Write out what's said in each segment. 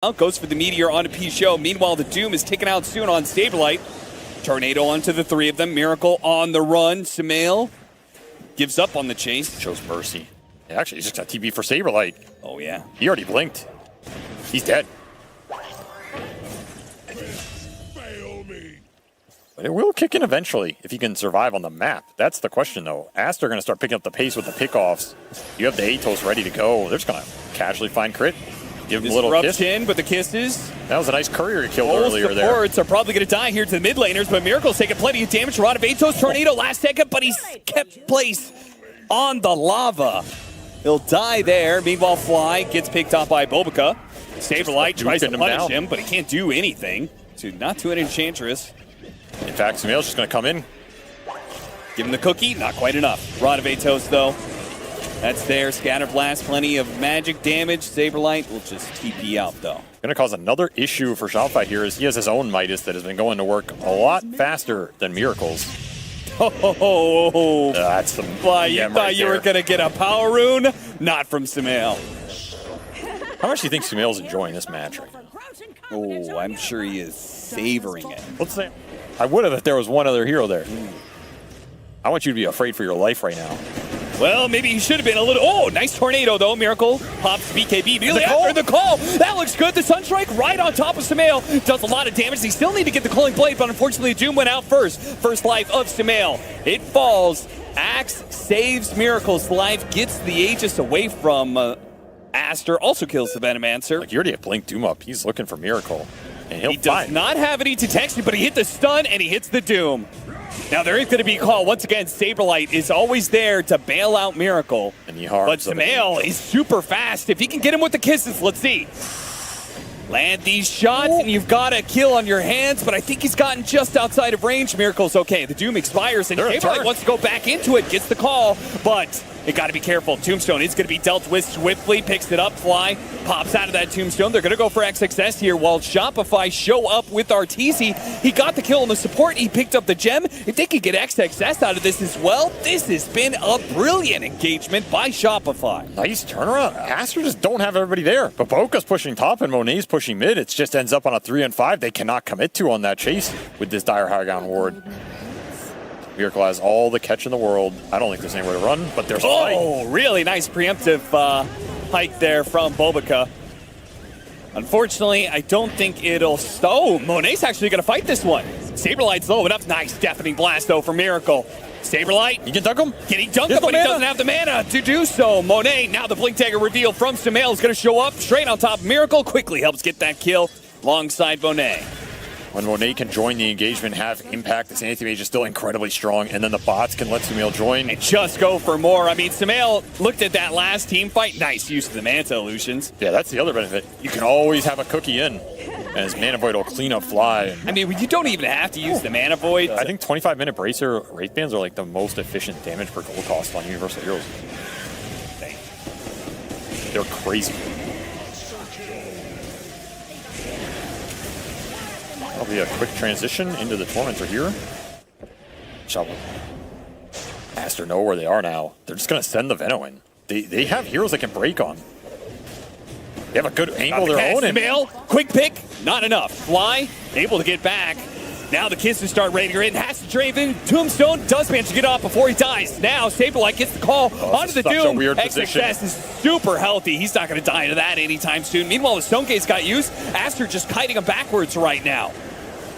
Out goes for the Meteor onto P-Show. Meanwhile, the Doom is taken out soon on Saberlight. Tornado onto the three of them. Miracle on the run. Sumail gives up on the chase. Shows mercy. Yeah, actually, he's just got TP for Saberlight. Oh, yeah. He already blinked. He's dead. But it will kick in eventually if he can survive on the map. That's the question, though. Aster are going to start picking up the pace with the pickoffs. You have the Atos ready to go. They're just going to casually find crit. Give him a little kiss. In, but the kisses. That was a nice courier he killed Both earlier there. supports are probably going to die here to the mid laners, but Miracle's taking plenty of damage. Rod of Atos, Tornado last second, but he's kept place on the lava. He'll die there. Meanwhile, Fly gets picked up by Bobica. Saberlight tries to punish him, but he can't do anything. So not to an Enchantress. In fact, Sumail's just going to come in. Give him the cookie, not quite enough. Rod of Atos, though. That's there. Scatter Blast, plenty of magic damage. Saberlight will just TP out, though. Going to cause another issue for Shopify here is he has his own Midas that has been going to work a lot faster than Miracle's. Oh, that's some Fly, you thought you were going to get a power rune? Not from Sumail. How much do you think Sumail's enjoying this match right now? Oh, I'm sure he is savoring it. Let's say I would have if there was one other hero there. I want you to be afraid for your life right now. Well, maybe he should have been a little... Oh, nice tornado, though. Miracle pops BKB immediately after the call. That looks good. The Sunstrike right on top of Sumail. Does a lot of damage. They still need to get the Culling Blade, but unfortunately, Doom went out first. First life of Sumail. It falls. Axe saves Miracle's life. Gets the Aegis away from Aster. Also kills the Venomancer. Like, you already have Blink Doom up. He's looking for Miracle. And he does not have any detection, but he hit the stun, and he hits the Doom. Now, there is going to be a call. Once again, Saberlight is always there to bail out Miracle. And he but Sumail is super fast. If he can get him with the kisses, let's see. Land these shots, and you've got a kill on your hands, but I think he's gotten just outside of range. Miracle's okay. The Doom expires, and Saberlight wants to go back into it, gets the call, but they got to be careful. Tombstone is going to be dealt with swiftly, picks it up, Fly pops out of that Tombstone. They're going to go for XXS here while Shopify show up with Arteezy. He got the kill on the support. He picked up the gem. If they could get XXS out of this as well, this has been a brilliant engagement by Shopify. Nice turnaround. Aster just don't have everybody there. But Boca's pushing top and Monet's pushing mid. It just ends up on a 3-on-5 they cannot commit to on that chase with this dire high ground ward. Miracle has all the catch in the world. I don't think there's anywhere to run, but there's a fight. Oh, really nice preemptive hike there from Bobica. Unfortunately, I don't think it'll... Oh, Monet's actually going to fight this one. Saberlight's low enough. Nice deafening blast, though, for Miracle. Saberlight. You can dunk him? Can he dunk him? But he doesn't have the mana to do so. Monet, now the Blink Dagger reveal from Sumail is going to show up straight on top of Miracle. Quickly helps get that kill alongside Monet. When Monet can join the engagement, have impact, this anti-mage is still incredibly strong, and then the bots can let Sumail join. And just go for more. I mean, Sumail looked at that last team fight. Nice use of the Manta Illusions. Yeah, that's the other benefit. You can always have a cookie in, and his Mana Void will clean up Fly. I mean, you don't even have to use the Mana Void. I think 25-minute Bracer Wraith Bands are like the most efficient damage per gold cost on Universal Heroes. They're crazy. That'll be a quick transition into the Tormentor here. Shovel. Aster know where they are now. They're just going to send the Veno in. They have heroes that can break on. They have a good angle of their own. Sumail, quick pick, not enough. Fly, able to get back. Now the kisses start raiding her in. Has to Draven. Tombstone does manage to get off before he dies. Now Saberlight gets the call onto the Doom. XXS is super healthy. He's not going to die to that anytime soon. Meanwhile, the Stone Gaze got used. Aster just kiting him backwards right now.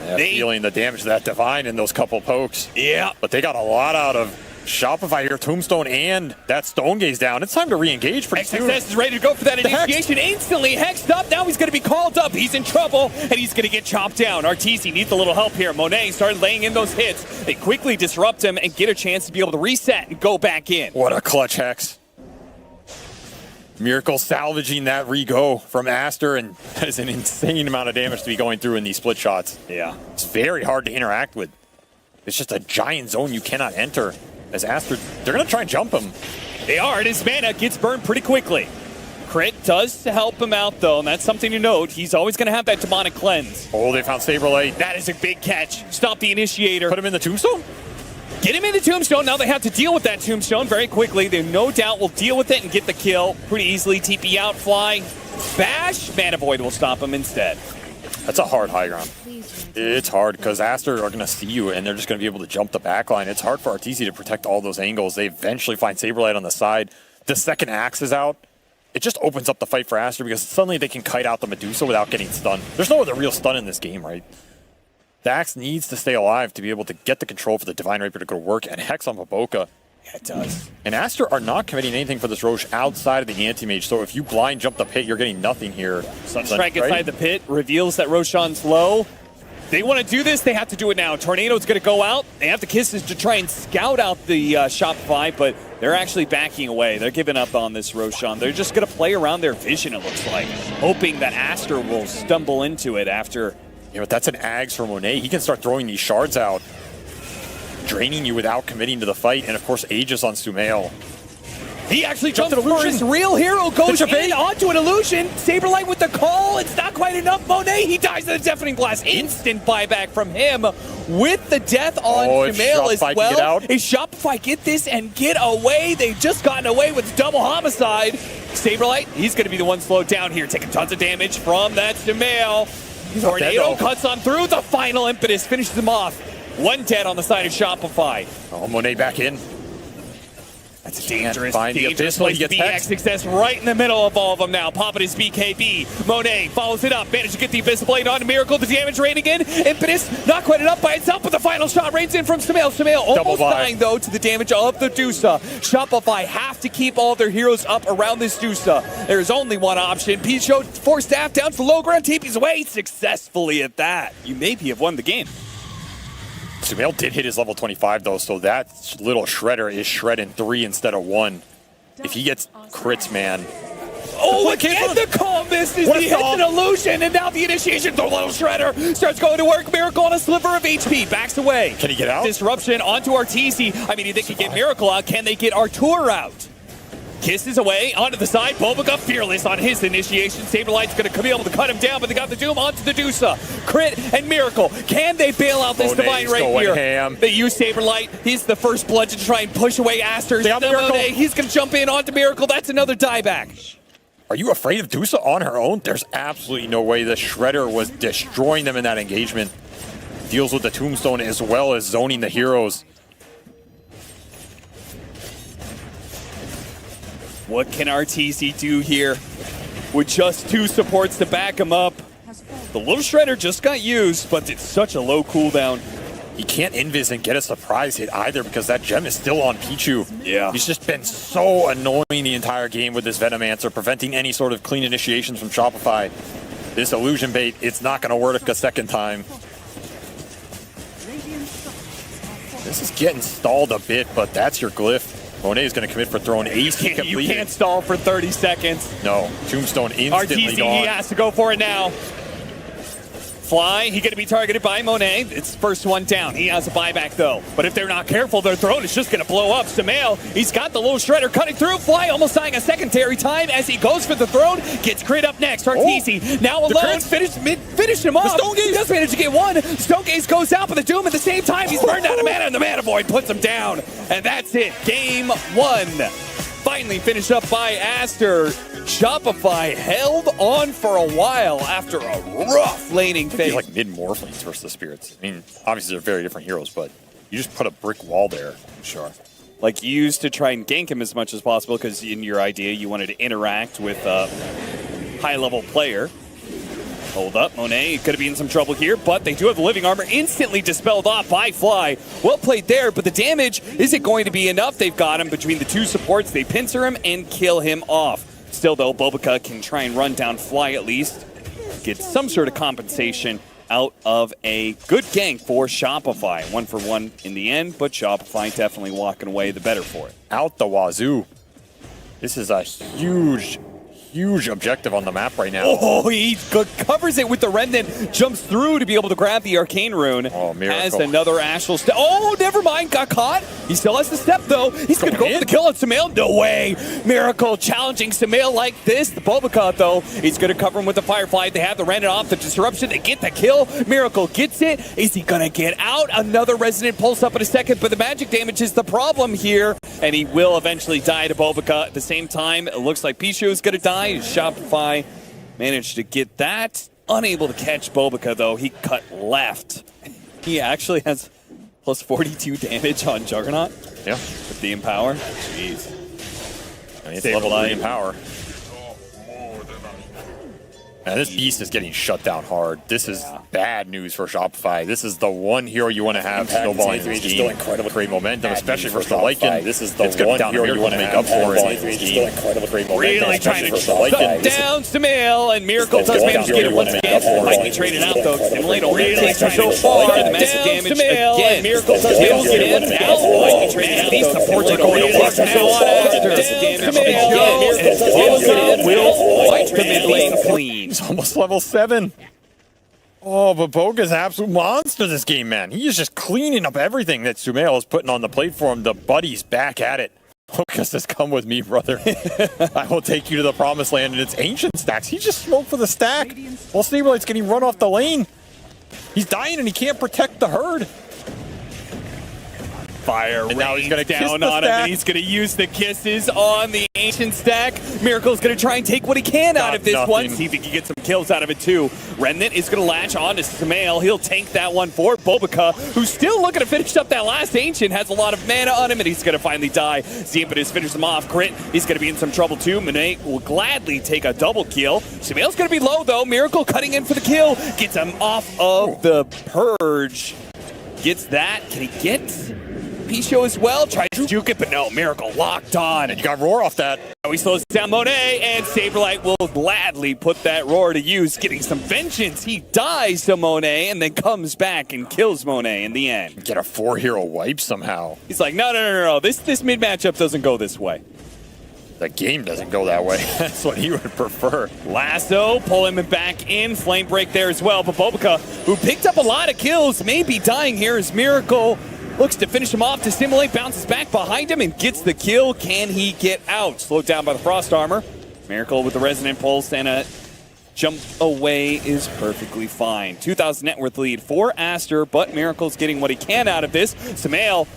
Yeah, feeling the damage of that Divine in those couple pokes. Yeah. But they got a lot out of Shopify here. Tombstone and that Stone Gaze down. It's time to re-engage pretty soon. XXS is ready to go for that initiation. Instantly hexed up. Now he's going to be called up. He's in trouble, and he's going to get chopped down. Arteezy needs a little help here. Monet started laying in those hits. They quickly disrupt him and get a chance to be able to reset and go back in. What a clutch hex. Miracle salvaging that re-go from Aster, and that is an insane amount of damage to be going through in these split shots. Yeah. It's very hard to interact with. It's just a giant zone you cannot enter. As Aster, they're going to try and jump him. They are, and his mana gets burned pretty quickly. Crit does help him out, though, and that's something to note. He's always going to have that demonic cleanse. Oh, they found Saberlight. That is a big catch. Stop the initiator. Put him in the Tombstone? Get him in the tombstone. Now they have to deal with that tombstone very quickly. They no doubt will deal with it and get the kill pretty easily. TP out, fly, bash. Mana Void will stop him instead. That's a hard high ground. It's hard because Aster are going to see you and they're just going to be able to jump the backline. It's hard for RTZ to protect all those angles. They eventually find Saberlight on the side. The second axe is out. It just opens up the fight for Aster because suddenly they can kite out the Medusa without getting stunned. There's no other real stun in this game, right? The axe needs to stay alive to be able to get the control for the Divine Rapier to go to work, and Hex on Baboka. Yeah, it does. And Aster are not committing anything for this Roche outside of the anti-mage, so if you blind jump the pit, you're getting nothing here. Sunstrike inside the pit reveals that Roshan's low. They want to do this, they have to do it now. Tornado's going to go out. They have the kisses to try and scout out the Shopify, but they're actually backing away. They're giving up on this Roshan. They're just going to play around their vision, it looks like, hoping that Aster will stumble into it after. Yeah, but that's an Ags for Monet. He can start throwing these shards out, draining you without committing to the fight, and of course Aegis on Sumail. He actually jumps first. Real hero goes in onto an illusion. Saberlight with the call. It's not quite enough. Monet, he dies in a deafening blast. Instant buyback from him with the death on Sumail as well. Is Shopify get this and get away? They've just gotten away with double homicide. Saberlight, he's going to be the one slowed down here, taking tons of damage from that Sumail. Tornado cuts on through. The final impetus finishes him off. One dead on the side of Shopify. Oh, Monet back in. That's a dangerous place to be. Success right in the middle of all of them now. Popping his BKB. Monet follows it up. Managed to get the Abyssal Blade onto Miracle. The damage rate again. Impetus not quite enough by itself, but the final shot rains in from Sumail. Sumail almost dying, though, to the damage of the Dusa. Shopify have to keep all their heroes up around this Dusa. There's only one option. Picho forced staff down to the low ground. TP's away successfully at that. You maybe have won the game. Sumail did hit his level 25 though, so that little shredder is shredding 3 instead of 1. If he gets crits, man. Oh, again the call misses. He hits an illusion, and now the initiation. The little shredder starts going to work. Miracle on a sliver of HP. Backs away. Can he get out? Disruption onto Arteezy. I mean, they can get Miracle out. Can they get Artur out? Kisses away onto the side. Bobica fearless on his initiation. Saberlight's going to be able to cut him down, but they got the Doom onto the Dusa. Crit and Miracle. Can they bail out this Divine Rapier? They use Saberlight. He's the first bludgeon to try and push away Aster's. He's going to jump in onto Miracle. That's another dieback. Are you afraid of Dusa on her own? There's absolutely no way. The Shredder was destroying them in that engagement. Deals with the Tombstone as well as zoning the heroes. What can RTZ do here with just 2 supports to back him up? The little shredder just got used, but it's such a low cooldown. He can't invis and get a surprise hit either because that gem is still on Pichu. Yeah. He's just been so annoying the entire game with this Venomancer, preventing any sort of clean initiations from Shopify. This illusion bait, it's not going to work a second time. This is getting stalled a bit, but that's your glyph. Monet is going to commit for throwing ace. You can't stall for 30 seconds. No. Tombstone instantly RTZ, gone. he has to go for it now. Fly, he going to be targeted by Monet. It's first one down. He has a buyback, though. But if they're not careful, their throne is just going to blow up. Sumail, he's got the little shredder cutting through. Fly almost dying a secondary time as he goes for the throne. Gets crit up next. RTZ now alone. Finish him off. He does manage to get one. Stonegaze goes out, but the Doom at the same time. He's burned out of mana, and the Mana Void puts him down. And that's it. Game 1. Finally finished up by Aster. Shopify held on for a while after a rough laning phase. Like mid-morphlings versus the Spirits. I mean, obviously they're very different heroes, but you just put a brick wall there. Sure. Like you used to try and gank him as much as possible because in your idea you wanted to interact with a high-level player. Hold up, Monet could be in some trouble here, but they do have the living armor instantly dispelled off by Fly. Well played there, but the damage isn't going to be enough. They've got him between the 2 supports. They pincer him and kill him off. Still, though, Bobica can try and run down Fly at least. Get some sort of compensation out of a good gank for Shopify. 1 for 1 in the end, but Shopify definitely walking away the better for it. Out the wazoo. This is a huge huge objective on the map right now. Oh, he covers it with the Remnant, jumps through to be able to grab the Arcane Rune. Oh, Miracle. Has another Astral Step. Oh, never mind, got caught. He still has the step, though. He's going to go for the kill on Sumail. No way. Miracle challenging Sumail like this. The Bulbacut, though, he's going to cover him with the Firefly. They have the Remnant off the disruption. They get the kill. Miracle gets it. Is he going to get out? Another Resonant Pulse up in a second, but the magic damage is the problem here. And he will eventually die to Bulbacut. At the same time, it looks like Pichu is going to die. Shopify managed to get that. Unable to catch Bulbacut, though. He cut left. He actually has plus 42 damage on Juggernaut. Yeah. With the Empower. Jeez. I mean, it's level 3 Empower. And this beast is getting shut down hard. This is bad news for Shopify. This is the one hero you want to have snowballing in this game. Create momentum, especially for Lycan. This is the one hero you want to make up for in this game. Really trying to shut down Sumail, and Miracle does manage to get it once again. Might be traded out, though. Simulate really so far. The massive damage again. Miracle does manage to get it. Now might be traded out. These supports are going to work now on after. Damage again. Will wipe the mid lane clean. He's almost level 7. Oh, but Boga's an absolute monster this game, man. He is just cleaning up everything that Sumail is putting on the plate for him. The buddy's back at it. Boga says, come with me, brother. I will take you to the promised land, and it's ancient stacks. He just smoked for the stack. While Saberlight's getting run off the lane. He's dying, and he can't protect the herd. Fire and now he's gonna down on him, and he's going to use the kisses on the ancient stack. Miracle's going to try and take what he can out of this one. See if he can get some kills out of it too. Remnant is going to latch on to Sumail. He'll tank that one for Bulbacut, who's still looking to finish up that last ancient. Has a lot of mana on him, and he's going to finally die. Impetus finishes him off. Crit, he's going to be in some trouble too. Monet will gladly take a double kill. Sumail's going to be low though. Miracle cutting in for the kill. Gets him off of the Purge. Gets that. Can he get Pichu as well? Tries to juke it, but no. Miracle locked on. And you got Roar off that. Now he slows down Monet, and Saberlight will gladly put that Roar to use, getting some vengeance. He dies to Monet and then comes back and kills Monet in the end. Get a 4-hero wipe somehow. He's like, no. This mid matchup doesn't go this way. The game doesn't go that way. That's what he would prefer. Lasso, pull him back in. Flame break there as well. But Bulbacut, who picked up a lot of kills, may be dying here as Miracle looks to finish him off to stimulate, bounces back behind him and gets the kill. Can he get out? Slowed down by the Frost Armor. Miracle with the Resonant Pulse and a jump away is perfectly fine. 2,000 net worth lead for Aster, but Miracle's getting what he can out of this. Sumail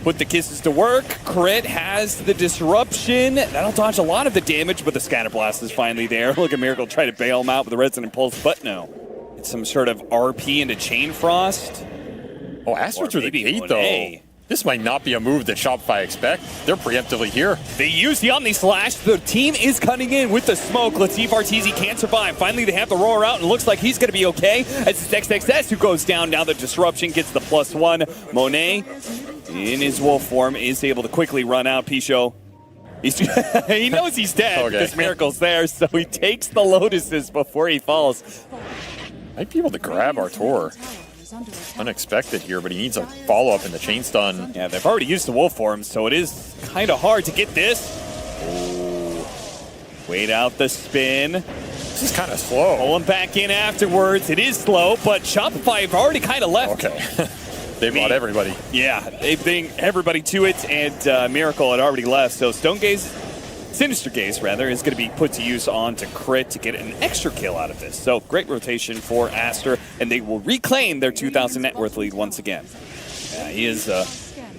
put the kisses to work. Crit has the disruption. That'll dodge a lot of the damage, but the Scatter Blast is finally there. Look at Miracle try to bail him out with the Resonant Pulse, but no. It's some sort of RP into Chain Frost. Oh, Aster through the gate, though. This might not be a move that Shopify expect. They're preemptively here. They use the Omni Slash. The team is cutting in with the smoke. Let's see if Arteezy can't survive. Finally, they have the Roar out, and it looks like he's going to be okay. As it's XXS who goes down. Now the disruption gets the +1. Monet, in his wolf form, is able to quickly run out. Pichu, he knows he's dead because Miracle's there, so he takes the Lotuses before he falls. Might be able to grab Artur. Unexpected here, but he needs a follow-up in the chain stun. Yeah, they've already used the wolf form, so it is kind of hard to get this. Oh, wait out the spin. This is kind of slow. Pull him back in afterwards. It is slow, but Shopify have already kind of left. Okay. They brought everybody. Yeah, they bring everybody to it, and Miracle had already left, so Sinister Gaze, rather, is going to be put to use on to Crit to get an extra kill out of this. So great rotation for Aster, and they will reclaim their 2,000 net worth lead once again. He is a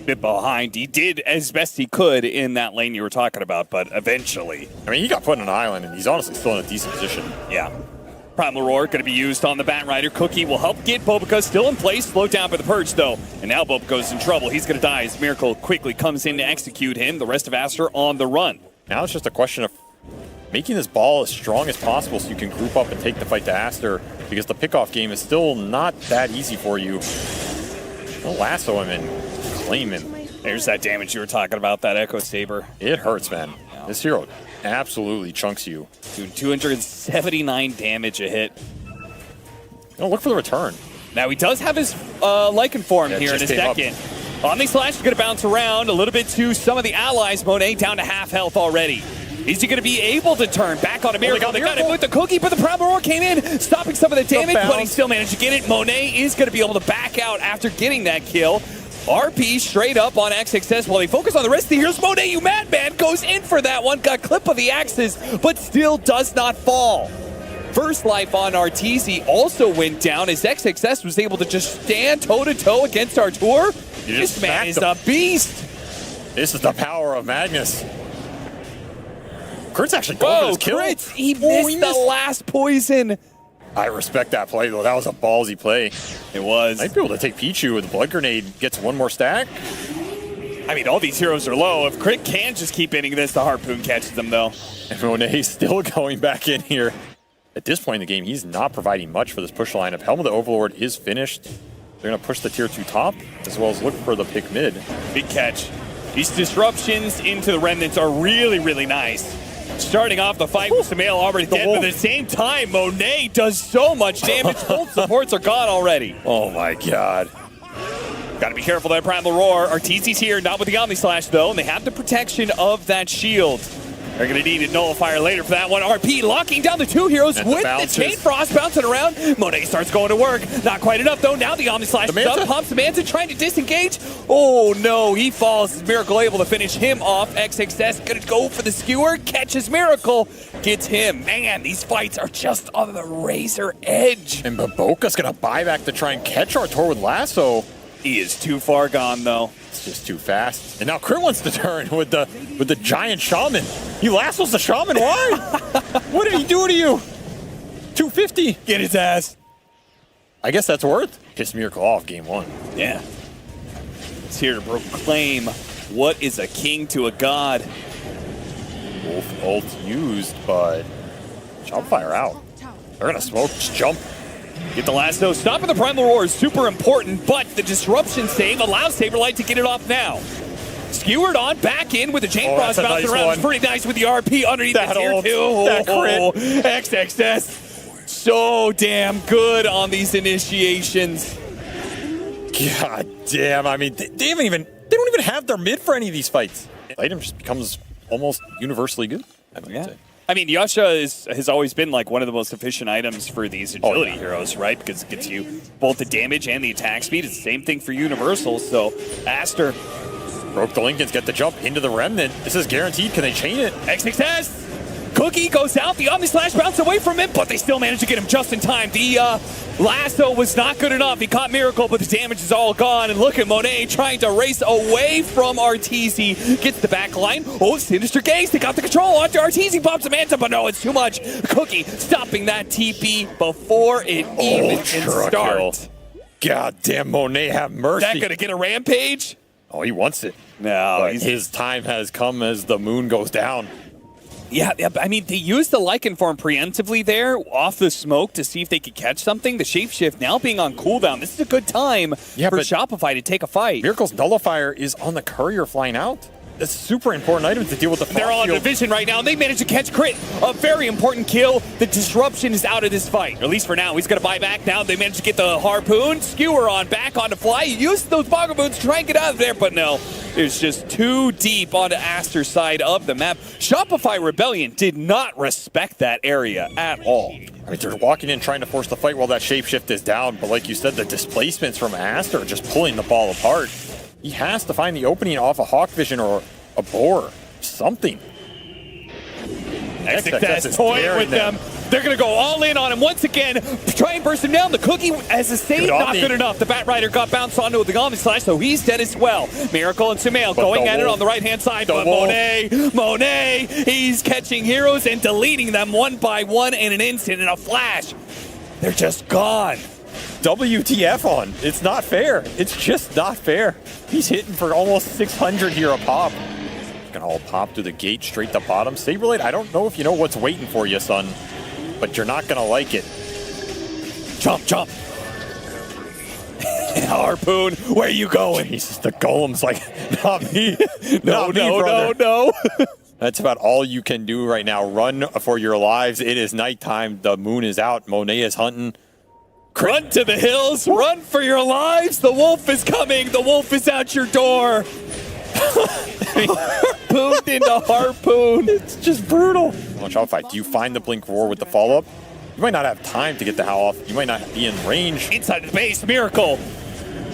bit behind. He did as best he could in that lane you were talking about, but eventually. I mean, he got put in an island, and he's honestly still in a decent position. Yeah. Primal Roar going to be used on the Bat Rider. Cookie will help get Bulbacut still in place. Slowed down by the Purge, though. And now Bulbacu's in trouble. He's going to die as Miracle quickly comes in to execute him. The rest of Aster on the run. Now it's just a question of making this ball as strong as possible so you can group up and take the fight to Aster, because the pickoff game is still not that easy for you. Don't lasso him and claim him. There's that damage you were talking about, that Echo Saber. It hurts, man. Yeah. This hero absolutely chunks you. Doing 279 damage a hit. Look for the return. Now he does have his Lycan form here in a second. Omni Slash is going to bounce around a little bit to some of the allies. Monet down to half health already. Is he going to be able to turn back on a Miracle? They got Miracle. him with the cookie, but the Primal Roar came in, stopping some of the damage, but he bounce. still managed to get it. Monet is going to be able to back out after getting that kill. RP straight up on XXS while they focus on the rest of the heroes. Monet, you madman, goes in for that one. Got clip of the axes, but still does not fall. First life on Arteezy also went down as XXS was able to just stand toe-to-toe against Artur. This man is a beast. This is the power of Magnus. Kurt's actually going for his kill. Crit! He missed the last poison. I respect that play, though. That was a ballsy play. It was. Might be able to take Pichu with Blood Grenade, gets one more stack. I mean, all these heroes are low. If Crit can just keep hitting this, the Harpoon catches them, though. And Monet's still going back in here. At this point in the game, he's not providing much for this push lineup. Helm of the Overlord is finished. They're going to push the tier 2 top, as well as look for the pick mid. Big catch. These disruptions into the Remnants are really, really nice. Starting off the fight with Samael already dead, but at the same time, Monet does so much damage. Both supports are gone already. Oh my god. Gotta be careful of that Primal Roar. Arteezy's here, not with the Omni Slash though, and they have the protection of that shield. They're gonna need a nullifier later for that one. RP locking down the two heroes and with the Chain Frost bouncing around. Monet starts going to work. Not quite enough though. Now the Omni Slash up, pumps the Manta trying to disengage. Oh no, he falls. Miracle able to finish him off. XXS gonna go for the skewer. Catches Miracle. Gets him. Man, these fights are just on the razor edge. And Baboka's gonna buy back to try and catch Artur with Lasso. He is too far gone though. It's just too fast. And now Crit wants to turn with the giant shaman. He lassos the shaman. Why? What did he do to you? 250. Get his ass. I guess that's worth. Piss Miracle off game 1. Yeah. It's here to proclaim what is a king to a god. Wolf ult used, but Shopfire out. They're gonna smoke, just jump. Get the lasso. Stopping the Primal Roar is super important, but the disruption save allows Saberlight to get it off now. Skewered on, back in with the Chain Frost bouncing around. It's pretty nice with the RP underneath the tier 2. That crit. XXS. So damn good on these initiations. God damn, I mean, they don't even have their mid for any of these fights. The item just becomes almost universally good, I would say. I mean, Yasha has always been like one of the most efficient items for these agility heroes, right? Because it gets you both the damage and the attack speed. It's the same thing for Universal. So, Aster. Broke the Lincolns, get the jump into the Remnant. This is guaranteed. Can they chain it? XXS. Cookie goes out. The Omni Slash bounced away from him, but they still managed to get him just in time. The lasso was not good enough. He caught Miracle, but the damage is all gone. And look at Monet trying to race away from Arteezy. Gets the back line. Oh, Sinister Gaze. They got the control onto Arteezy. Pops the Manta, but no, it's too much. Cookie stopping that TP before it even can start. God damn, Monet, have mercy. Is that going to get a rampage? Oh, he wants it. No. But his time has come as the moon goes down. Yeah, I mean, they used the Lycan form preemptively there off the smoke to see if they could catch something. The Shapeshift now being on cooldown. This is a good time for Shopify to take a fight. Miracle's Nullifier is on the courier flying out. That's a super important item to deal with the They're on division right now, and they managed to catch Crit. A very important kill. The disruption is out of this fight, or at least for now. He's going to buy back now. They managed to get the Harpoon. Skewer on back onto Fly. He used those Bogaboons to try and get out of there, but no. It's just too deep onto Aster's side of the map. Shopify Rebellion did not respect that area at all. I mean, they're walking in trying to force the fight while that Shapeshift is down, but like you said, the displacements from Aster are just pulling the ball apart. He has to find the opening off a Hawk Vision or a Boar. Something. XXS is toying with them. They're going to go all in on him once again. Try and burst him down. The Cookie as a save, not good enough. The Bat Rider got bounced onto the Omni Slash, so he's dead as well. Miracle and Sumail going at it on the right-hand side. But Monet, he's catching heroes and deleting them one by one in an instant, in a flash. They're just gone. WTF on. It's not fair. It's just not fair. He's hitting for almost 600 here a pop. Gonna all pop through the gate straight to bottom. Saberblade, I don't know if you know what's waiting for you, son, but you're not gonna like it. Jump, jump. Harpoon, where you going? Jesus, the golem's like, not me. No. That's about all you can do right now. Run for your lives. It is nighttime. The moon is out. Monet is hunting. Run to the hills. Run for your lives. The wolf is coming. The wolf is at your door. Harpoon into Harpoon. It's just brutal. On Shopify, do you find the Blink Roar with the follow-up? You might not have time to get the Howl off. You might not be in range. Inside the base, Miracle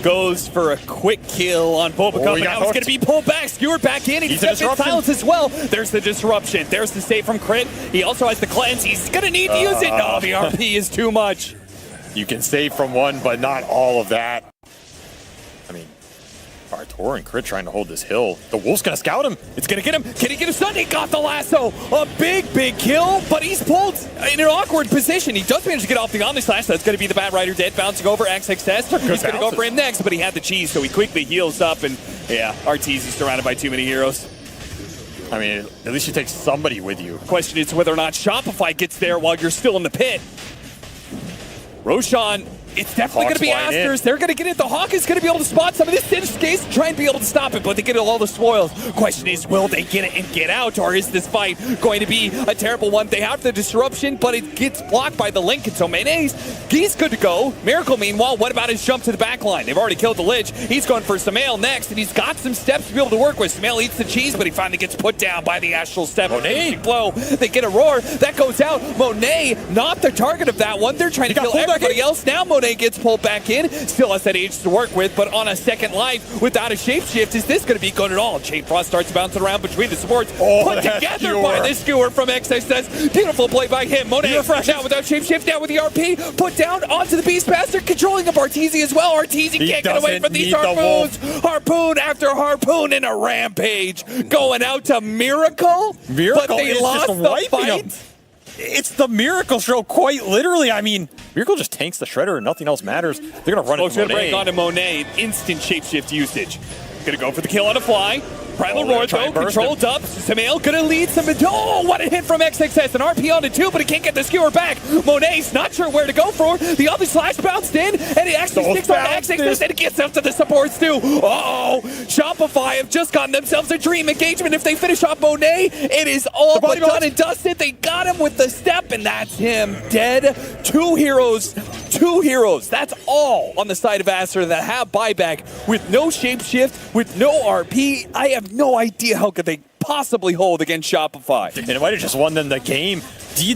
goes for a quick kill on Boba. Now he's going to be pulled back, skewered back in. He's got silence as well. There's the disruption. There's the save from Crit. He also has the cleanse. He's going to need to use it. No, the RP is too much. You can save from one, but not all of that. I mean, Artur and Crit trying to hold this hill. The Wolf's going to scout him. It's going to get him. Can he get a stun? He got the lasso. A big kill, but he's pulled in an awkward position. He does manage to get off the Omni Slash. That's going to be the Bad Rider dead. Bouncing over XXS. He's going to go for him next, but he had the cheese, so he quickly heals up. And yeah, Arteezy's surrounded by too many heroes. I mean, at least you take somebody with you. Question is whether or not Shopify gets there while you're still in the pit. Roshan, it's definitely going to be Aster's. They're going to get it. The Hawk is going to be able to spot some of this in case, try and be able to stop it, but they get all the spoils. Question is, will they get it and get out, or is this fight going to be a terrible one? They have the disruption, but it gets blocked by the Link, and so Mayonnaise, he's good to go. Miracle, meanwhile, what about his jump to the back line? They've already killed the Lich. He's going for Samael next, and he's got some steps to be able to work with. Samael eats the cheese, but he finally gets put down by the Astral Step. Monet. Blow. They get a roar. That goes out. Monet, not the target of that one. They're trying to kill everybody else. Now Monet gets pulled back in. Still has that age to work with, but on a second life without a shapeshift, is this going to be good at all? Chain Frost starts bouncing around between the supports. Put together by the skewer from XXS. Beautiful play by him. Monet now without shapeshift, now with the RP. Put down onto the Beast Master, controlling up Arteezy as well. Arteezy can't get away from these harpoons. Harpoon after harpoon in a rampage. Going out to Miracle, but they lost the fight. It's the Miracle show, quite literally. I mean, Miracle just tanks the Shredder and nothing else matters. They're going to run into Monet. Break onto Monet. Instant shapeshift usage. Going to go for the kill on a fly. Primal Roar, though, controlled up. Samael gonna lead some. Oh, what a hit from XXS. An RP onto two, but he can't get the skewer back. Monet's not sure where to go for. The other slash bounced in, and he actually sticks on XXS, and it gets up to the supports, too. Uh-oh. Shopify have just gotten themselves a dream engagement. If they finish off Monet, it is all but done and dusted. They got him with the step, and that's him dead. Two heroes. That's all on the side of Aster that have buyback with no shapeshift, with no RP. I have no idea how could they possibly hold against Shopify. And it might have just won them the game.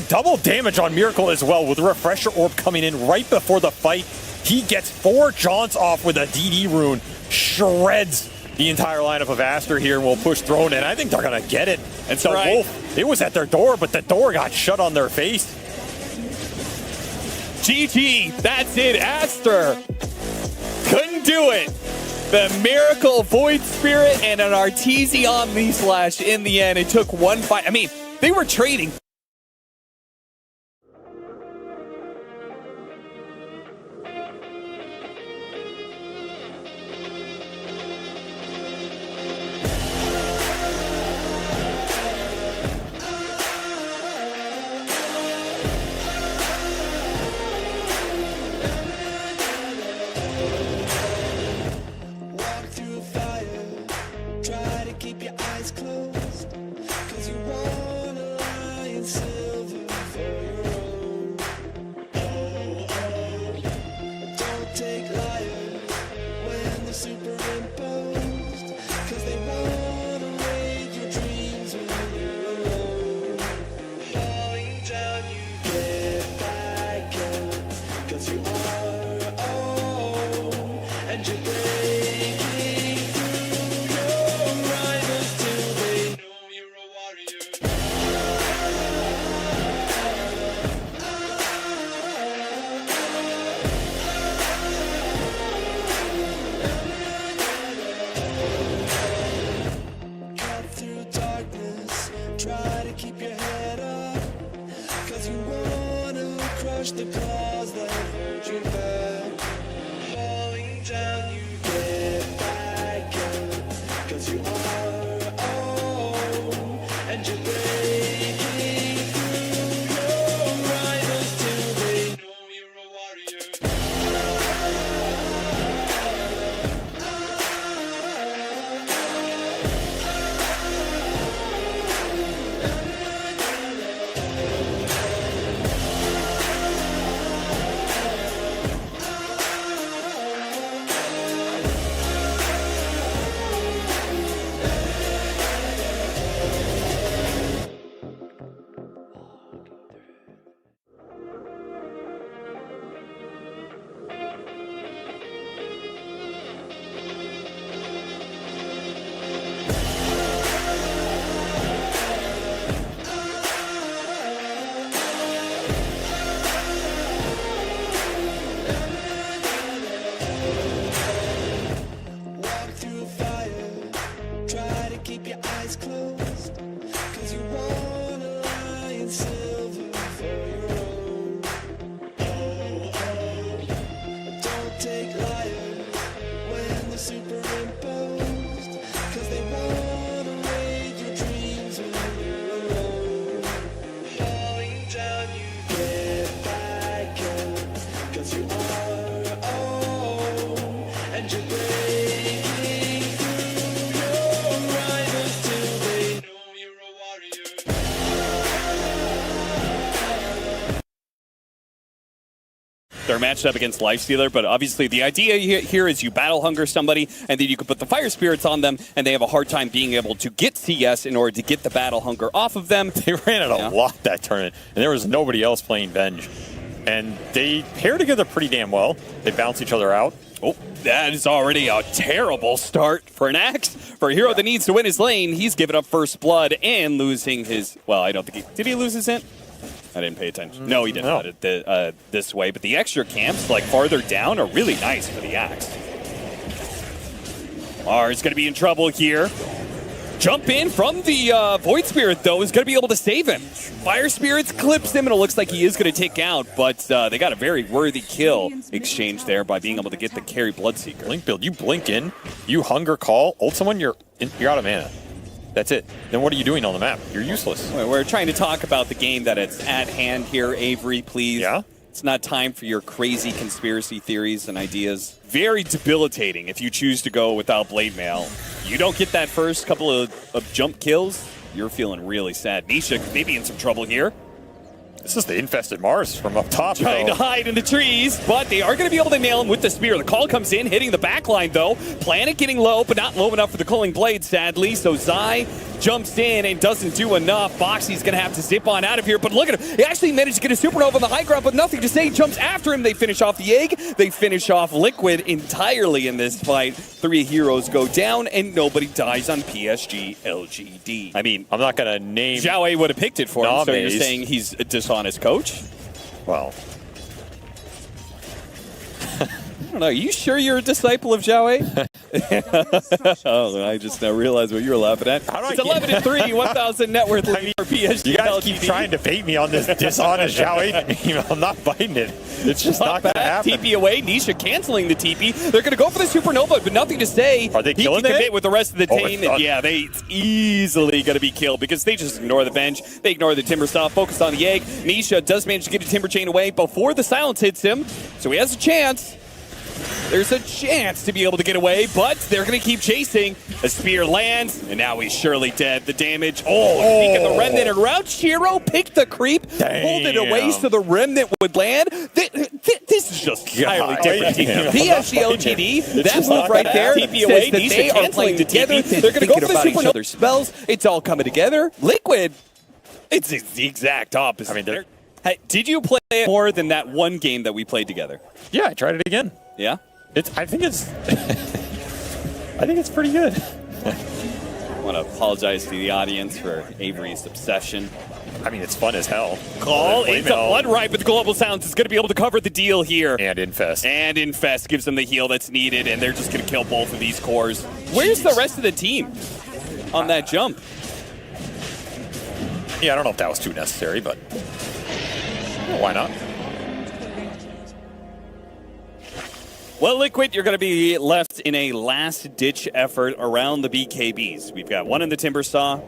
Double damage on Miracle as well with the Refresher Orb coming in right before the fight. He gets 4 jaunts off with a DD rune. Shreds the entire lineup of Aster here and will push Throne in. I think they're going to get it. And so Wolf, it was at their door, but the door got shut on their face. GG, that's it. Aster couldn't do it. The Miracle Void Spirit and an Arteezy Omni Slash in the end. It took one fight. I mean, they were trading. The claws that hold you back, falling down, you get back up, 'cause you are own, and you're breaking through your rivals till they know you're a warrior. Cause you wanna lie in silver for your own. Oh, don't take liars when they're superimposed. Cause they wanna raid your dreams when you're alone. Falling down, you get back up. Cause you are own. And you're breaking through your rivals till they know you're a warrior. They're matched up against Lifestealer, but obviously the idea here is you battle hunger somebody, and then you can put the fire spirits on them, and they have a hard time being able to get CS in order to get the battle hunger off of them. They ran it a lot that tournament, and there was nobody else playing Venge. And they pair together pretty damn well. They bounce each other out. Oh, that is already a terrible start for an Axe. For a hero that needs to win his lane, he's giving up first blood and losing his... Well, I don't think he... Did he lose his int? I didn't pay attention. No, he did not this way. But the extra camps, like farther down, are really nice for the Axe. Mars going to be in trouble here. Jump in from the Void Spirit, though, is going to be able to save him. Fire Spirits clips him, and it looks like he is going to take out, but they got a very worthy kill exchange there by being able to get the carry Bloodseeker. Blink build. You blink in, you hunger call, ult someone, you're out of mana. That's it. Then what are you doing on the map? You're useless. We're trying to talk about the game that it's at hand here, Avery, please. Yeah? It's not time for your crazy conspiracy theories and ideas. Very debilitating if you choose to go without Blade Mail. You don't get that first couple of jump kills, you're feeling really sad. Nisha may be in some trouble here. This is the infested Mars from up top. Trying to hide in the trees, but they are going to be able to nail him with the spear. The call comes in, hitting the back line, though. Planet getting low, but not low enough for the Culling Blade, sadly. So Zai jumps in and doesn't do enough. Boxy's going to have to zip on out of here, but look at him. He actually managed to get a supernova on the high ground, but nothing to say. Jumps after him. They finish off the egg. They finish off Liquid entirely in this fight. 3 heroes go down, and nobody dies on PSG LGD. I mean, I'm not going to name... Zhao A would have picked it for him, so you're Nomaze. saying he's a dishonest coach? Well... I don't know. Are you sure you're a disciple of Zhao A? Oh, I just now realized what you were laughing at. It's 11-3, 1,000 net worth lead for PSG. You guys LGD. keep trying to bait me on this dishonest Zhao. I'm not biting it. It's just not going to happen. TP away. Nisha canceling the TP. They're going to go for the supernova, but nothing to say. Are they killing He can it? commit with the rest of the Oh, team. it's done. Yeah, it's easily going to be killed because they just ignore the bench. They ignore the timber stop, focus on the egg. Nisha does manage to get a timber chain away before the silence hits him, so he has a chance. There's a chance to be able to get away, but they're going to keep chasing. A spear lands, and now he's surely dead. The damage. Speaking of the Remnant and route, Shiro picked the creep, pulled it away so the Remnant would land. This is just entirely different team. PSG LGD, that move right there says that they are playing together. They're going to go for the each other's spells. It's all coming together. Liquid, it's the exact opposite. I mean, hey, did you play it more than that one game that we played together? Yeah, I tried it again. Yeah? I think it's pretty good. I want to apologize to the audience for Avery's obsession. I mean, it's fun as hell. Call into Blood Ripe, but the Global Sounds is going to be able to cover the deal here. And Infest. And Infest gives them the heal that's needed, and they're just going to kill both of these cores. Where's the rest of the team on that jump? Yeah, I don't know if that was too necessary, but why not? Well, Liquid, you're going to be left in a last-ditch effort around the BKBs. We've got one in the Timber Saw,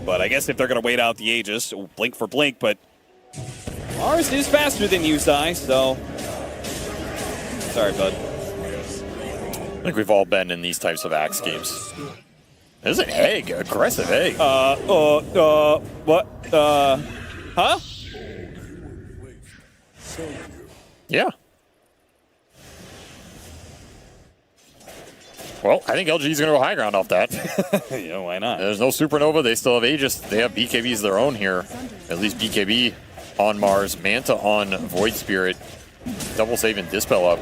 but I guess if they're going to wait out the Aegis, blink for blink, but ours is faster than you, Zai, so sorry, bud. I think we've all been in these types of Axe games. There's an egg, aggressive egg. What? Huh? Yeah. Well, I think LG is going to go high ground off that. Yeah, why not? There's no Supernova. They still have Aegis. They have BKBs of their own here. At least BKB on Mars. Manta on Void Spirit. Double save and Dispel up.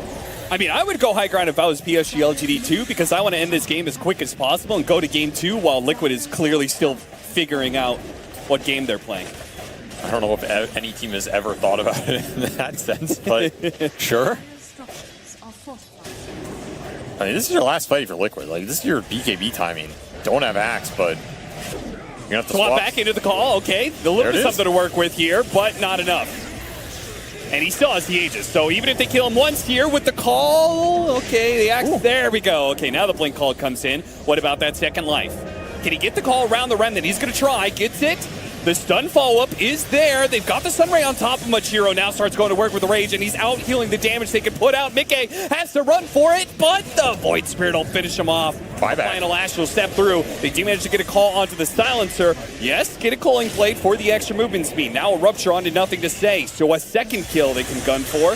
I mean, I would go high ground if I was PSG LGD too, because I want to end this game as quick as possible and go to game 2 while Liquid is clearly still figuring out what game they're playing. I don't know if any team has ever thought about it in that sense, but sure. I mean, this is your last fight for Liquid. Like, this is your BKB timing. Don't have Axe, but You're gonna have to Swap swap back into the call. Okay, a little There it bit is. something to work with here, but not enough. And he still has the Aegis, so even if they kill him once here with the call, okay, the axe, there we go. Okay, now the blink call comes in. What about that second life? Can he get the call around the remnant? He's going to try, gets it. The stun follow-up is there. They've got the Sunray on top of Machiro. Now starts going to work with the Rage, and he's out healing the damage they can put out. Mickey has to run for it, but the Void Spirit will finish him off. Buyback. Final Ash will step through. They do manage to get a call onto the Silencer. Yes, get a Culling Blade for the extra movement speed. Now a Rupture onto Nothing to Say. So a second kill they can gun for.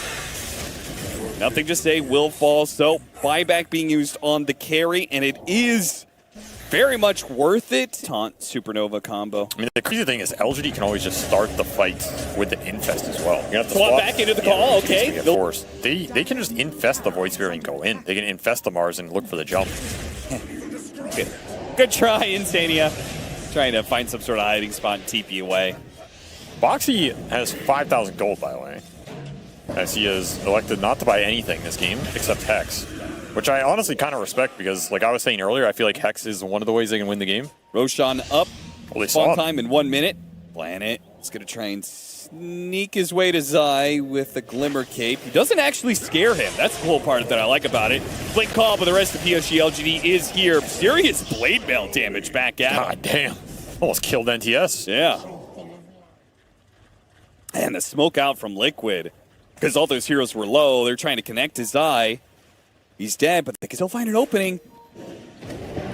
Nothing to Say will fall. So buyback being used on the carry, and it is very much worth it. Taunt Supernova combo. I mean, the crazy thing is LGD can always just start the fight with the infest as well. You're gonna have to Swap back into the call, it's okay. gonna get forced. They can just infest the Void Spirit and go in. They can infest the Mars and look for the jump. Good try, Insania. Trying to find some sort of hiding spot and TP away. Boxy has 5,000 gold, by the way, as he has elected not to buy anything this game except Hex, which I honestly kind of respect because, like I was saying earlier, I feel like Hex is one of the ways they can win the game. Roshan up. Well, they saw Spawn him. time in 1 minute. Planet is going to try and sneak his way to Zai with the Glimmer Cape. He doesn't actually scare him. That's the cool part that I like about it. Blink call, but the rest of POG LGD is here. Serious blade mail damage back at him. God damn. Almost killed NTS. Yeah. And the smoke out from Liquid. Because all those heroes were low. They're trying to connect to Zai. He's dead, but they can still find an opening.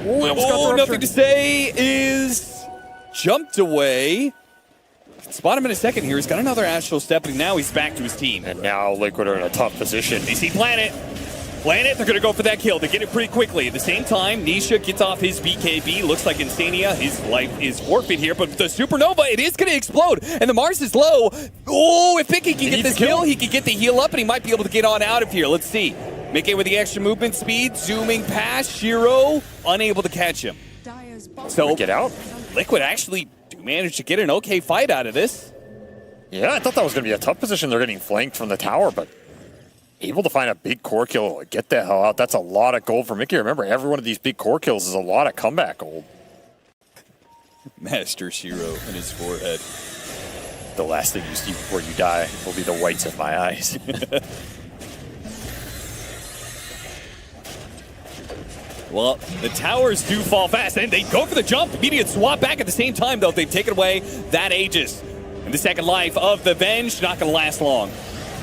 Oh, Nothing to Say is jumped away. Spot him in a second here. He's got another Astral Step, and now he's back to his team. And now Liquid are in a tough position. They see Planet. Planet, they're going to go for that kill. They get it pretty quickly. At the same time, Nisha gets off his BKB. Looks like Insania, his life is forfeit here, but the Supernova, it is going to explode. And the Mars is low. Oh, if Mickey can get this kill, he can get the heal up, and he might be able to get on out of here. Let's see. Mickey with the extra movement speed, zooming past Shiro, unable to catch him. So Get out? Liquid actually do manage to get an okay fight out of this. Yeah, I thought that was going to be a tough position. They're getting flanked from the tower, but able to find a big core kill, get the hell out. That's a lot of gold for Mickey. Remember, every one of these big core kills is a lot of comeback gold. Master Shiro in his forehead. The last thing you see before you die will be the whites of my eyes. Well, the towers do fall fast, and they go for the jump. Immediate swap back at the same time, though. They've taken away that Aegis. And the second life of the Venge, not going to last long.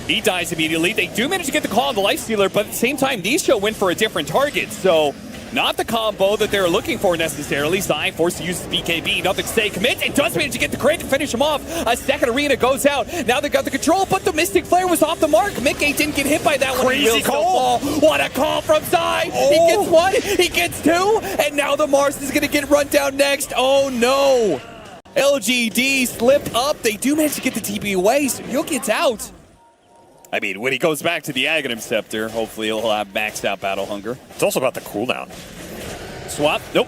He dies immediately. They do manage to get the call on the Lifestealer, but at the same time, Nisha went for a different target. So, not the combo that they're looking for necessarily. Zai forced to use his BKB. Nothing to Say. Commits. It does manage to get the crit to finish him off. A second arena goes out. Now they've got the control, but the Mystic Flare was off the mark. Mickey didn't get hit by that one. Crazy He will call. still fall. What a call from Zai. Oh. He gets one. He gets two. And now the Mars is going to get run down next. Oh, no. LGD slipped up. They do manage to get the TP away, so Yo gets out. I mean, when he goes back to the Aghanim Scepter, hopefully he'll have maxed out Battle Hunger. It's also about the cooldown. Swap. Nope.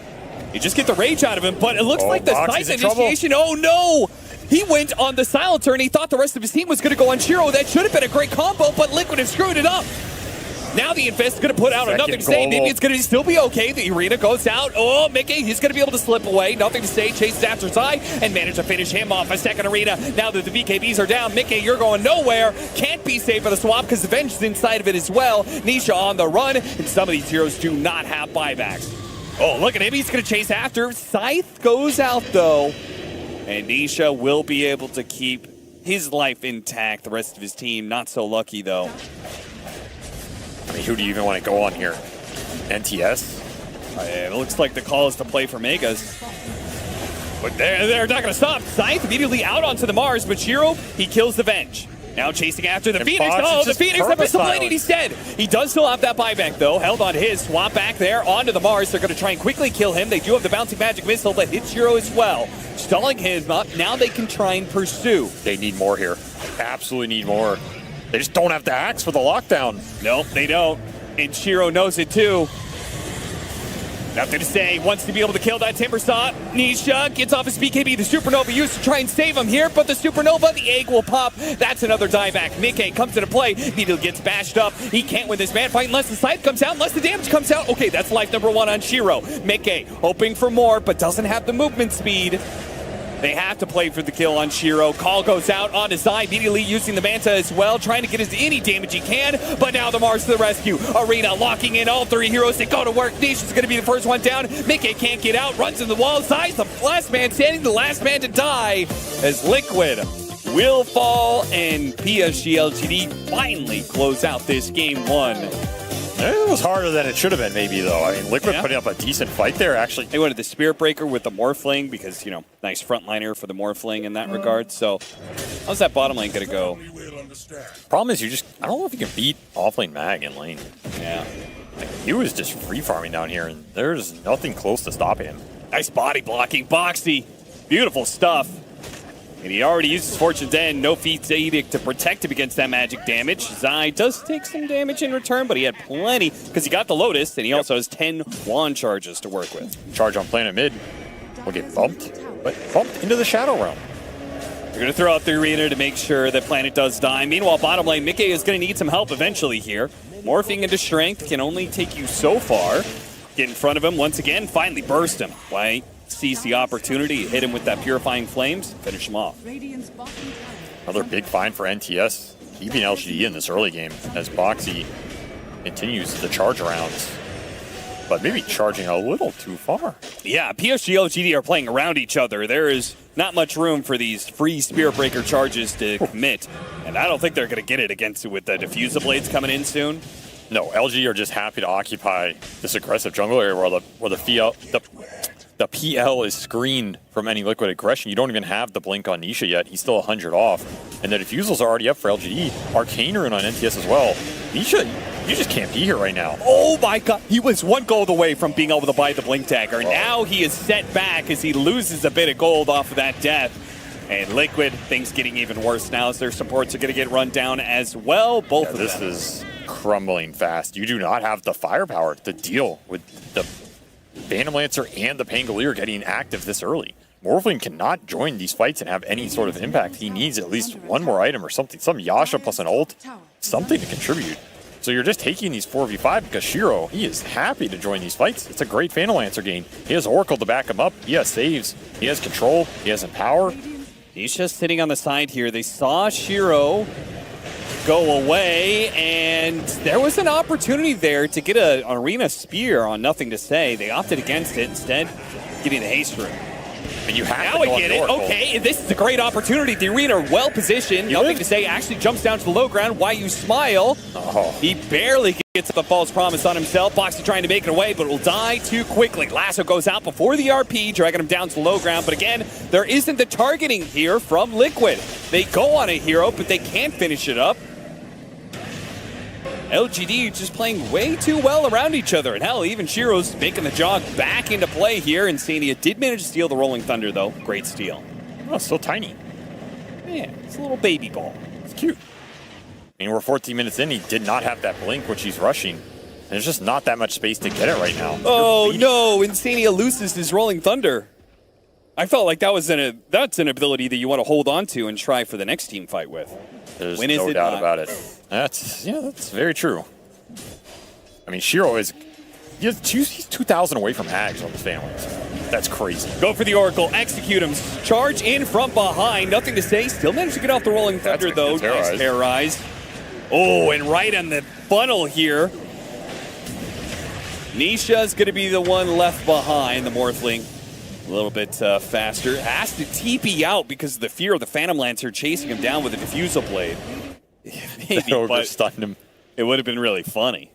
You just get the rage out of him, but it looks like the Boxy's Scythe in trouble. initiation. Oh, no. He went on the Silencer, and he thought the rest of his team was going to go on Shiro. That should have been a great combo, but Liquid have screwed it up. Now the Infest is going to put out Nothing to Say. Maybe it's going to still be okay. The arena goes out. Oh, Mickey, he's going to be able to slip away. Nothing to Say chases after Zai and manage to finish him off. A second arena. Now that the BKBs are down, Mickey, you're going nowhere. Can't be safe for the swap because the Venge is inside of it as well. Nisha on the run, and some of these heroes do not have buybacks. Oh, look at him. He's going to chase after. Scythe goes out, though. And Nisha will be able to keep his life intact. The rest of his team, not so lucky, though. I mean, who do you even want to go on here? NTS? It looks like the call is to play for Megas. But they're not going to stop. Scythe immediately out onto the Mars, but Shiro, he kills the Venge. Now chasing after the And Phoenix. Fox Oh, is the just Phoenix that perfect bladed, he's dead. He does still have that buyback, though. Held on his. Swap back there onto the Mars. They're going to try and quickly kill him. They do have the bouncing magic missile that hits Shiro as well. Stalling him up. Now they can try and pursue. They need more here. Absolutely need more. They just don't have the axe for the lockdown. Nope, they don't. And Shiro knows it too. Nothing to say. Wants to be able to kill that Timbersaw. Nisha gets off his BKB. The Supernova used to try and save him here, but the Supernova, the egg will pop. That's another dieback. Mickey comes into play. Needle gets bashed up. He can't win this man fight unless the scythe comes out, unless the damage comes out. Okay, that's life number 1 on Shiro. Mickey hoping for more, but doesn't have the movement speed. They have to play for the kill on Shiro. Call goes out on his side, immediately using the Manta as well, trying to get any damage he can, but now the Mars to the rescue. Arena locking in all 3 heroes. They go to work. Nisha's going to be the first one down. Mickey can't get out, runs in the wall. Size the last man standing, the last man to die, as Liquid will fall, and PSG LGD finally close out this game 1. It was harder than it should have been, maybe, though. I mean, Liquid putting up a decent fight there, actually. They wanted the Spirit Breaker with the Morphling because, you know, nice frontliner for the Morphling in that regard. So, how's that bottom lane going to go? Problem is, I don't know if you can beat offlane Mag in lane. Yeah. Like, he was just free farming down here, and there's nothing close to stopping him. Nice body blocking. Boxy. Beautiful stuff. And he already uses Fortune's End, no Feat's Edict to protect him against that magic damage. Zai does take some damage in return, but he had plenty because he got the Lotus, and he also has 10 wand charges to work with. Charge on planet mid will get bumped, but bumped into the Shadow Realm. They're going to throw out the arena to make sure that Planet does die. Meanwhile, bottom lane, Mickey is going to need some help eventually here. Morphing into strength can only take you so far. Get in front of him once again, finally burst him. White sees the opportunity, hit him with that Purifying Flames, finish him off. Another big find for NTS, keeping LGD in this early game as Boxy continues the charge rounds, but maybe charging a little too far. Yeah, PSG LGD are playing around each other. There is not much room for these free Spirit Breaker charges to commit, and I don't think they're going to get it against it with the Diffuser Blades coming in soon. No, LG are just happy to occupy this aggressive jungle area where the PL is screened from any Liquid aggression. You don't even have the blink on Nisha yet. He's still 100 off. And the Diffusal's already up for LGD. Arcane Rune on NTS as well. Nisha, you just can't be here right now. Oh my god. He was 1 gold away from being able to buy the blink dagger. Now he is set back as he loses a bit of gold off of that death. And Liquid, things getting even worse now as their supports are going to get run down as well. Both of them. This is crumbling fast. You do not have the firepower to deal with the Phantom Lancer and the Pangolier getting active this early. Morphling cannot join these fights and have any sort of impact. He needs at least 1 more item or something. Some Yasha plus an ult. Something to contribute. So you're just taking these 4v5 because Shiro, he is happy to join these fights. It's a great Phantom Lancer game. He has Oracle to back him up. He has saves. He has control. He has Empower. He's just sitting on the side here. They saw Shiro go away, and there was an opportunity there to get an arena spear on Nothing to Say. They opted against it, instead getting the haste room. And you have now to we go get on it. Oracle. Okay, this is a great opportunity. The arena well positioned. Nothing to Say actually jumps down to the low ground. Why you smile? Oh. He barely gets the false promise on himself. Boxy trying to make it away, but will die too quickly. Lasso goes out before the RP, dragging him down to the low ground. But again, there isn't the targeting here from Liquid. They go on a hero, but they can't finish it up. LGD just playing way too well around each other. And hell, even Shiro's making the jog back into play here. Insania did manage to steal the Rolling Thunder, though. Great steal. Oh, so tiny. Yeah, it's a little baby ball. It's cute. I mean, we're 14 minutes in. He did not have that blink, which he's rushing. There's just not that much space to get it right now. Oh, no. Insania loses his Rolling Thunder. I felt like that's an ability that you want to hold on to and try for the next team fight with. There's When is no it doubt not? about it. That's very true. I mean, Shiro he's 2,000 away from Hags on his families. That's crazy. Go for the Oracle, execute him, charge in from behind. Nothing to Say, still managed to get off the Rolling Thunder, a though. good terrorize. Nice terrorize. Oh, and right on the funnel here. Nisha's going to be the one left behind, the Morphling. A little bit faster. Has to TP out because of the fear of the Phantom Lancer chasing him down with a Diffusal Blade. Maybe, Ogre but stunned him. it would have been really funny.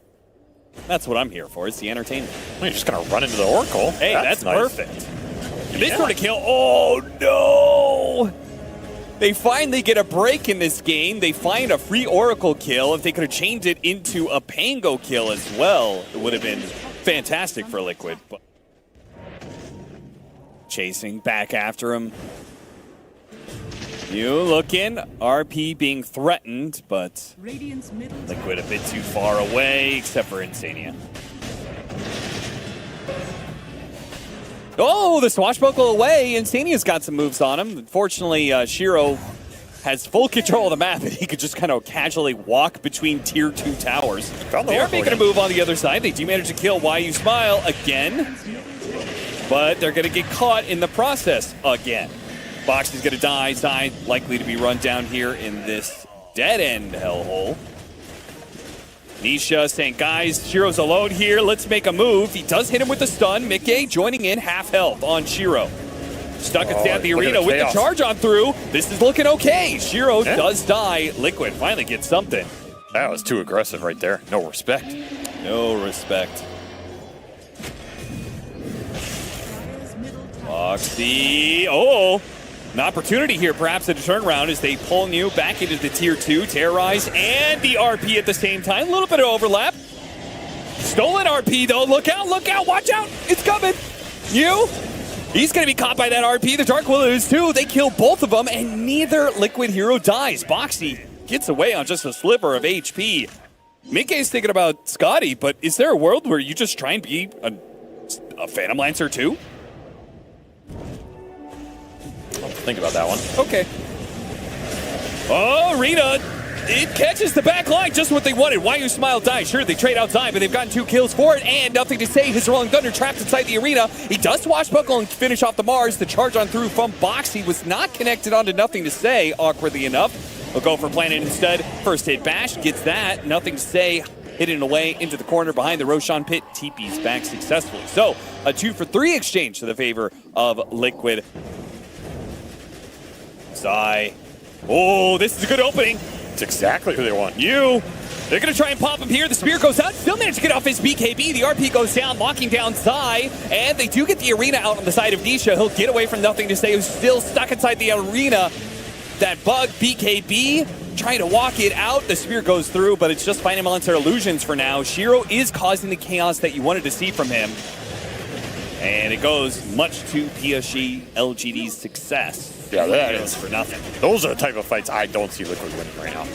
That's what I'm here for. It's the entertainment. Well, you're just going to run into the Oracle. Hey, that's nice. perfect. And this sort of kill. Oh, no! They finally get a break in this game. They find a free Oracle kill. If they could have changed it into a Pango kill as well, it would have been fantastic for Liquid. But chasing back after him. You looking, RP being threatened, but Liquid a bit too far away, except for Insania. Oh, the swashbuckle away. Insania's got some moves on him. Unfortunately, Shiro has full control of the map, and he could just kind of casually walk between tier 2 towers. They are making a move on the other side. They do manage to kill Why You Smile again, but they're going to get caught in the process again. Box is going to die. Zai likely to be run down here in this dead-end hellhole. Nisha saying, guys, Shiro's alone here. Let's make a move. He does hit him with the stun. Mickey joining in, half health on Shiro. Stuck inside the arena with the charge on through. This is looking okay. Shiro does die. Liquid finally gets something. That was too aggressive right there. No respect. No respect. Foxy. Oh, an opportunity here perhaps at a turnaround as they pull you back into the tier 2. Terrorize and the RP at the same time. A little bit of overlap. Stolen RP though. Look out, watch out. It's coming. He's going to be caught by that RP. The Dark Willow is too. They kill both of them, and neither Liquid hero dies. Boxy gets away on just a sliver of HP. Mickey's thinking about Scotty, but is there a world where you just try and be a Phantom Lancer too? I'll have to think about that one. Okay. Oh, Rita. It catches the back line, just what they wanted. Why You Smile dies. Sure, they trade outside, but they've gotten 2 kills for it, and nothing to say. His Rolling Thunder trapped inside the arena. He does swashbuckle and finish off the Mars. The charge on through from Boxy was not connected onto Nothing to Say, awkwardly enough. We'll go for Planet instead. First hit bash, gets that. Nothing to Say, hidden away into the corner behind the Roshan pit. TP's back successfully. So, a 2-for-3 exchange to the favor of Liquid. Zai. Oh, this is a good opening. It's exactly who they want. They're going to try and pop him here. The spear goes out. Still managed to get off his BKB. The RP goes down, locking down Zai. And they do get the arena out on the side of Nisha. He'll get away from Nothing to Say, who's still stuck inside the arena. That bug BKB trying to walk it out. The spear goes through, but it's just Phantom Lancer illusions for now. Shiro is causing the chaos that you wanted to see from him. And it goes much to PSG LGD's success. Yeah, that is for nothing. Those are the type of fights I don't see Liquid winning right now.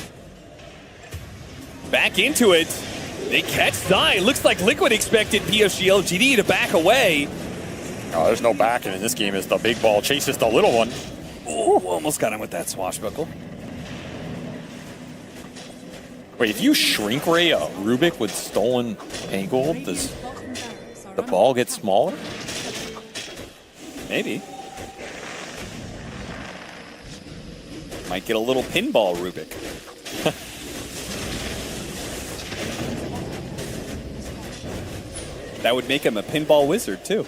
Back into it. They catch Zai. Looks like Liquid expected PSG LGD to back away. No, there's no backing in this game as the big ball chases the little one. Ooh, almost got him with that swashbuckle. Wait, if you shrink ray a Rubik with stolen angle, does the ball get smaller? Maybe. Might get a little pinball Rubik. That would make him a pinball wizard, too.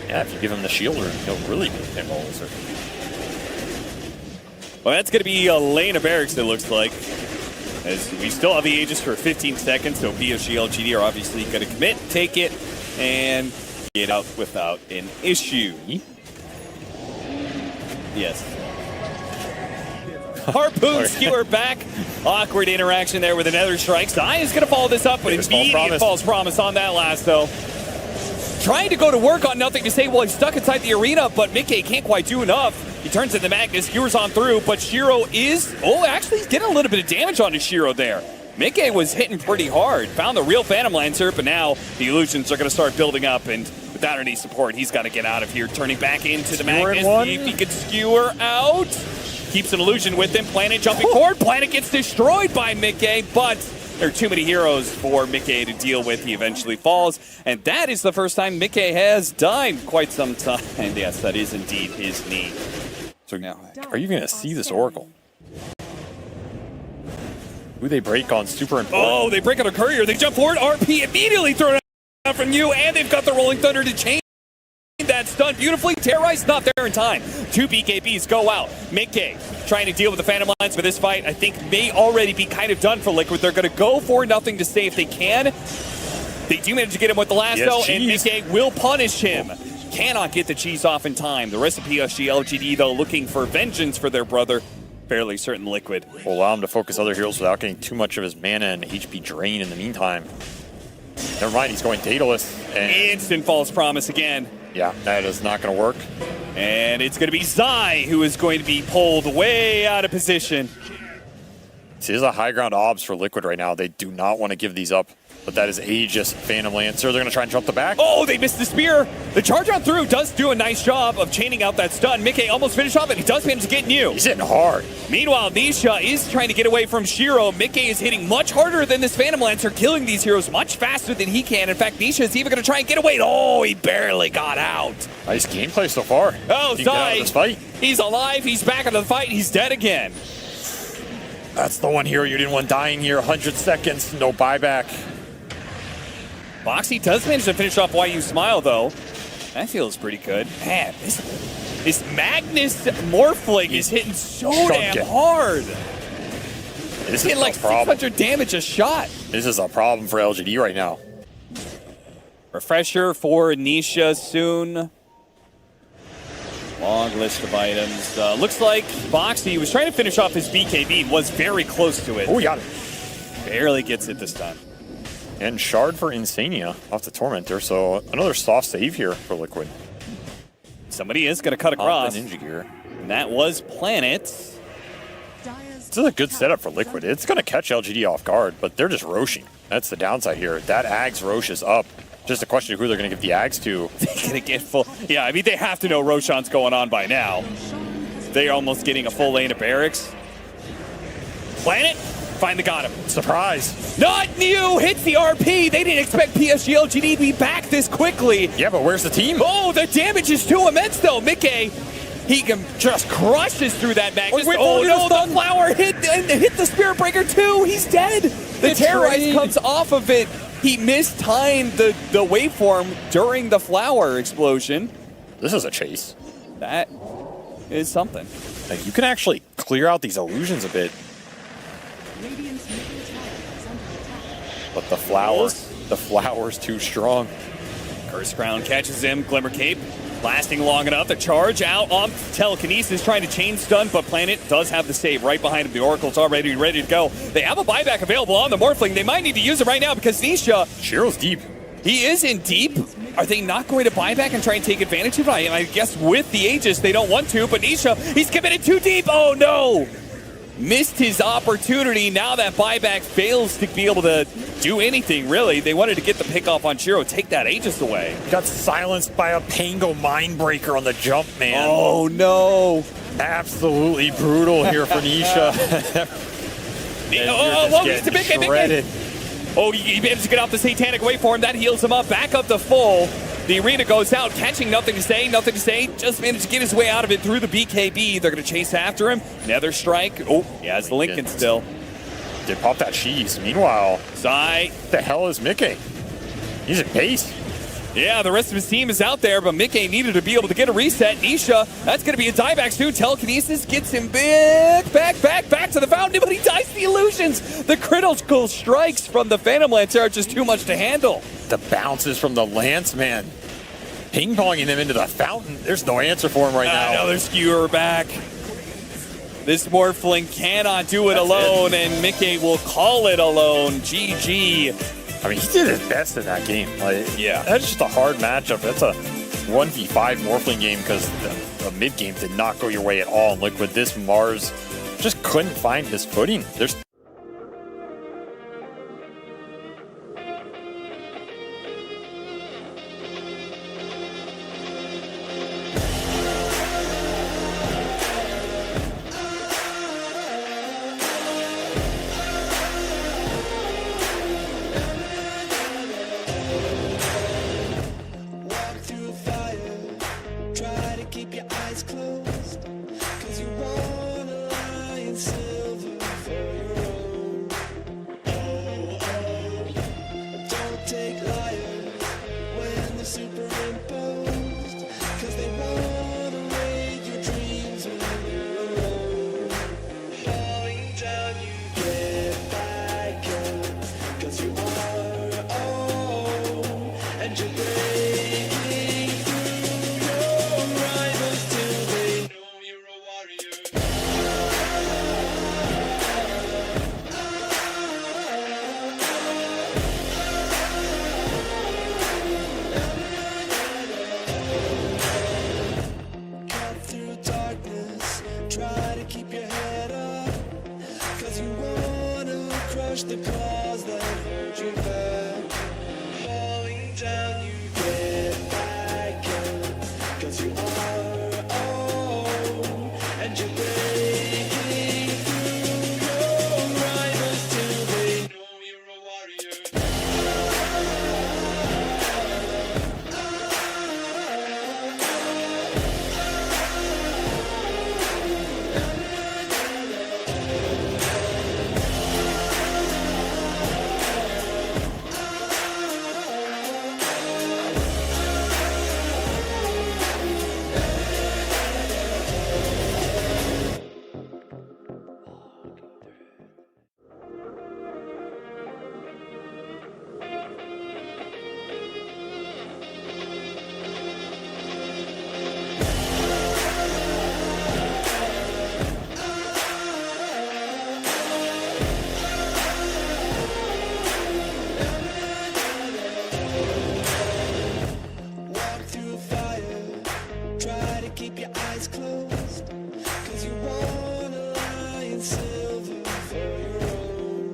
Yeah, if you give him the shielder, he'll really be a pinball wizard. Well, that's going to be a lane of barracks, it looks like. As we still have the Aegis for 15 seconds, so PSG LGD are obviously going to commit, take it, and get out without an issue. Yes. Harpoon Skewer back. Awkward interaction there with another strike. Zai is going to follow this up, but immediate false promise on that last, though. Trying to go to work on Nothing to Say while he's stuck inside the arena, but Mickey can't quite do enough. He turns into Magnus, skewers on through, but Shiro is... Oh, actually, he's getting a little bit of damage onto Shiro there. Mickey was hitting pretty hard. Found the real Phantom Lancer, but now the illusions are going to start building up, and without any support, he's got to get out of here. Turning back into the Magnus. See if he could skewer out. Keeps an illusion with him. Planet jumping forward. Planet gets destroyed by Mickey, but there are too many heroes for Mickey to deal with. He eventually falls, and that is the first time Mickey has died in quite some time. And yes, that is indeed his knee. So now, are you going to see this Oracle? Who they break on super important. Oh, they break on a courier. They jump forward. RP immediately thrown out from you, and they've got the Rolling Thunder to change that stun beautifully. Terrorize not there in time. 2 BKBs go out. Mickey trying to deal with the Phantom Lines for this fight, I think may already be kind of done for Liquid. They're going to go for Nothing to Say if they can. They do manage to get him with the lasso, and Mickey will punish him. Cannot get the cheese off in time. The rest of PSG LGD, though, looking for vengeance for their brother. Fairly certain Liquid will allow him to focus other heroes without getting too much of his mana and HP drain in the meantime. Never mind, he's going Daedalus. And instant false promise again. Yeah, that is not going to work. And it's going to be Zai who is going to be pulled way out of position. This is a high ground obs for Liquid right now. They do not want to give these up. But that is Aegis, Phantom Lancer. They're going to try and jump the back. Oh, they missed the spear. The charge on through does do a nice job of chaining out that stun. Mickey almost finished off, and he does manage to get new. He's hitting hard. Meanwhile, Nisha is trying to get away from Shiro. Mickey is hitting much harder than this Phantom Lancer, killing these heroes much faster than he can. In fact, Nisha is even going to try and get away. Oh, he barely got out. Nice gameplay so far. Oh, He can get out of Sai. this fight. He's alive. He's back into the fight. He's dead again. That's the one hero you didn't want dying here. 100 seconds, no buyback. Boxy does manage to finish off Why You Smile, though. That feels pretty good. Man, this Magnus Morphling is hitting so damn Chunking. hard. This He's is hitting like a problem. 600 damage a shot. This is a problem for LGD right now. Refresher for Nisha soon. Long list of items. Looks like Boxy was trying to finish off his BKB and was very close to it. Oh, he got it. Barely gets it this time. And Shard for Insania off the Tormentor, so another soft save here for Liquid. Somebody is going to cut Off across. the Ninja Gear. And that was Planet. This is a good setup for Liquid. It's going to catch LGD off guard, but they're just roshing. That's the downside here. That Ags Rosh is up. Just a question of who they're going to give the Ags to. They're going to get full. Yeah, I mean, they have to know Roshan's going on by now. They're almost getting a full lane of barracks. Planet, finally got him. Surprise. Not new, hits the RP. They didn't expect PSG LGD to be back this quickly. Yeah, but where's the team? Oh, the damage is too immense, though. Mickey, he can just crushes through that Magnus. wait, Oh, look at no, the stun. the flower hit the Spirit Breaker, too. He's dead. The Terrorize comes off of it. He mistimed the waveform during the flower explosion. This is a chase. That is something. Like, you can actually clear out these illusions a bit. But the flower's too strong. Curse Crown catches him. Glimmer Cape lasting long enough. The charge out on Telekinesis, trying to chain stun, but Planet does have the save right behind him. The Oracle's already ready to go. They have a buyback available on the Morphling. They might need to use it right now because Nisha, Shiro's deep. he is in deep. Are they not going to buy back and try and take advantage of it? I guess with the Aegis, they don't want to, but Nisha, he's committed too deep. Oh, no. Missed his opportunity. Now that buyback fails to be able to do anything, really. They wanted to get the pick off on Shiro, take that Aegis away. Got silenced by a Pango Mindbreaker on the jump, man. Oh, no. Absolutely brutal here for Nisha. He's the big shredded. Oh, he managed to get off the Satanic Waveform. That heals him up. Back up to full. The arena goes out, catching nothing to say. Just managed to get his way out of it through the BKB. They're going to chase after him. Nether Strike. Oh, he has the Lincoln still. Did pop that cheese. Meanwhile, Sai. what the hell is Mickey? He's at base. Yeah, the rest of his team is out there, but Mickey needed to be able to get a reset. Nisha, that's going to be a dieback soon. Telekinesis gets him back to the fountain, but he dies to the illusions. The critical strikes from the Phantom Lancer are just too much to handle. The bounces from the Lance, man. Ping-ponging them into the fountain. There's no answer for him right now. Another skewer back. This Morphling cannot do it alone, and Mickey will call it alone. GG. I mean, he did his best in that game. Like, Yeah. That's just a hard matchup. That's a 1v5 Morphling game because the mid game did not go your way at all in Liquid. This Mars just couldn't find his footing. There's Walk through fire, try to keep your eyes closed, 'cause you wanna lie in silver for your own. Don't take liars when they're superimposed, 'cause they wanna raid your dreams when you're alone. Falling down, you get back up, 'cause you are own, and you're breaking through your rivals till they know you're a warrior. Cut through darkness, try to keep your head up, 'cause you wanna crush the claws that hold you back. keep your eyes closed, 'cause you wanna lie in silver for your own.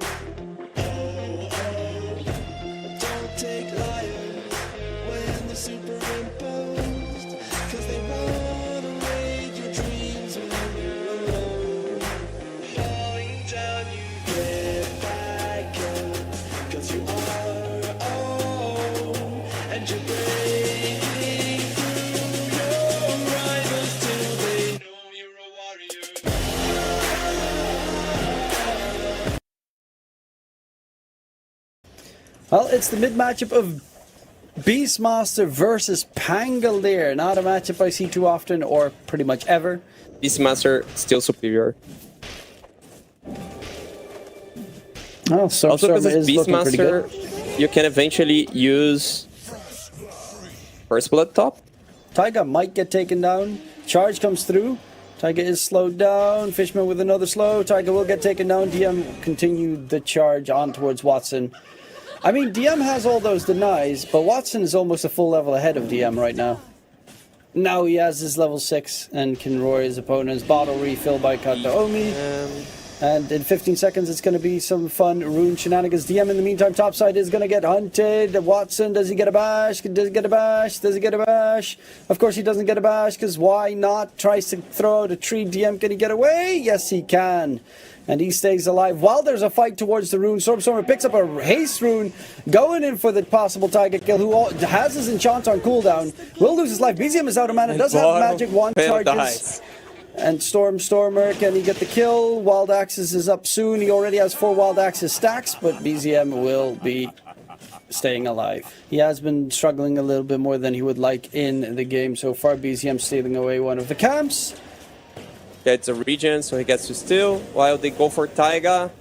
Don't take liars when they're superimposed, 'cause they wanna raid your dreams when you're alone. Falling down, you get back up, 'cause you are own, and you're breaking through your rivals till they know you're a warrior. Well, it's the mid matchup of Beastmaster versus Pangolier. Not a matchup I see too often or pretty much ever. Beastmaster still superior. Oh, Also Storm because is looking pretty good. Beastmaster, you can eventually use First Blood top. Taiga might get taken down. Charge comes through. Taiga is slowed down. Fishman with another slow. Taiga will get taken down. DM continued the charge on towards Watson. I mean, DM has all those denies, but Watson is almost a full level ahead of DM right now. Now he has his level 6 and can roar his opponent's bottle refill by Kataomi. And in 15 seconds, it's going to be some fun rune shenanigans. DM in the meantime, topside is going to get hunted. Watson, does he get a bash? Does he get a bash? Does he get a bash? Of course he doesn't get a bash, because why not? Tries to throw out a tree. DM, can he get away? Yes, he can. And he stays alive while there's a fight towards the rune. Stormstormer picks up a haste rune, going in for the possible Taiga kill, who has his enchant on cooldown. Will lose his life. BZM is out of mana, does have magic wand charges. And Stormstormer, can he get the kill? Wild Axes is up soon. He already has 4 Wild Axes stacks, but BZM will be staying alive. He has been struggling a little bit more than he would like in the game so far. BZM stealing away one of the camps. Gets a regen, so he gets to steal while they go for Taiga.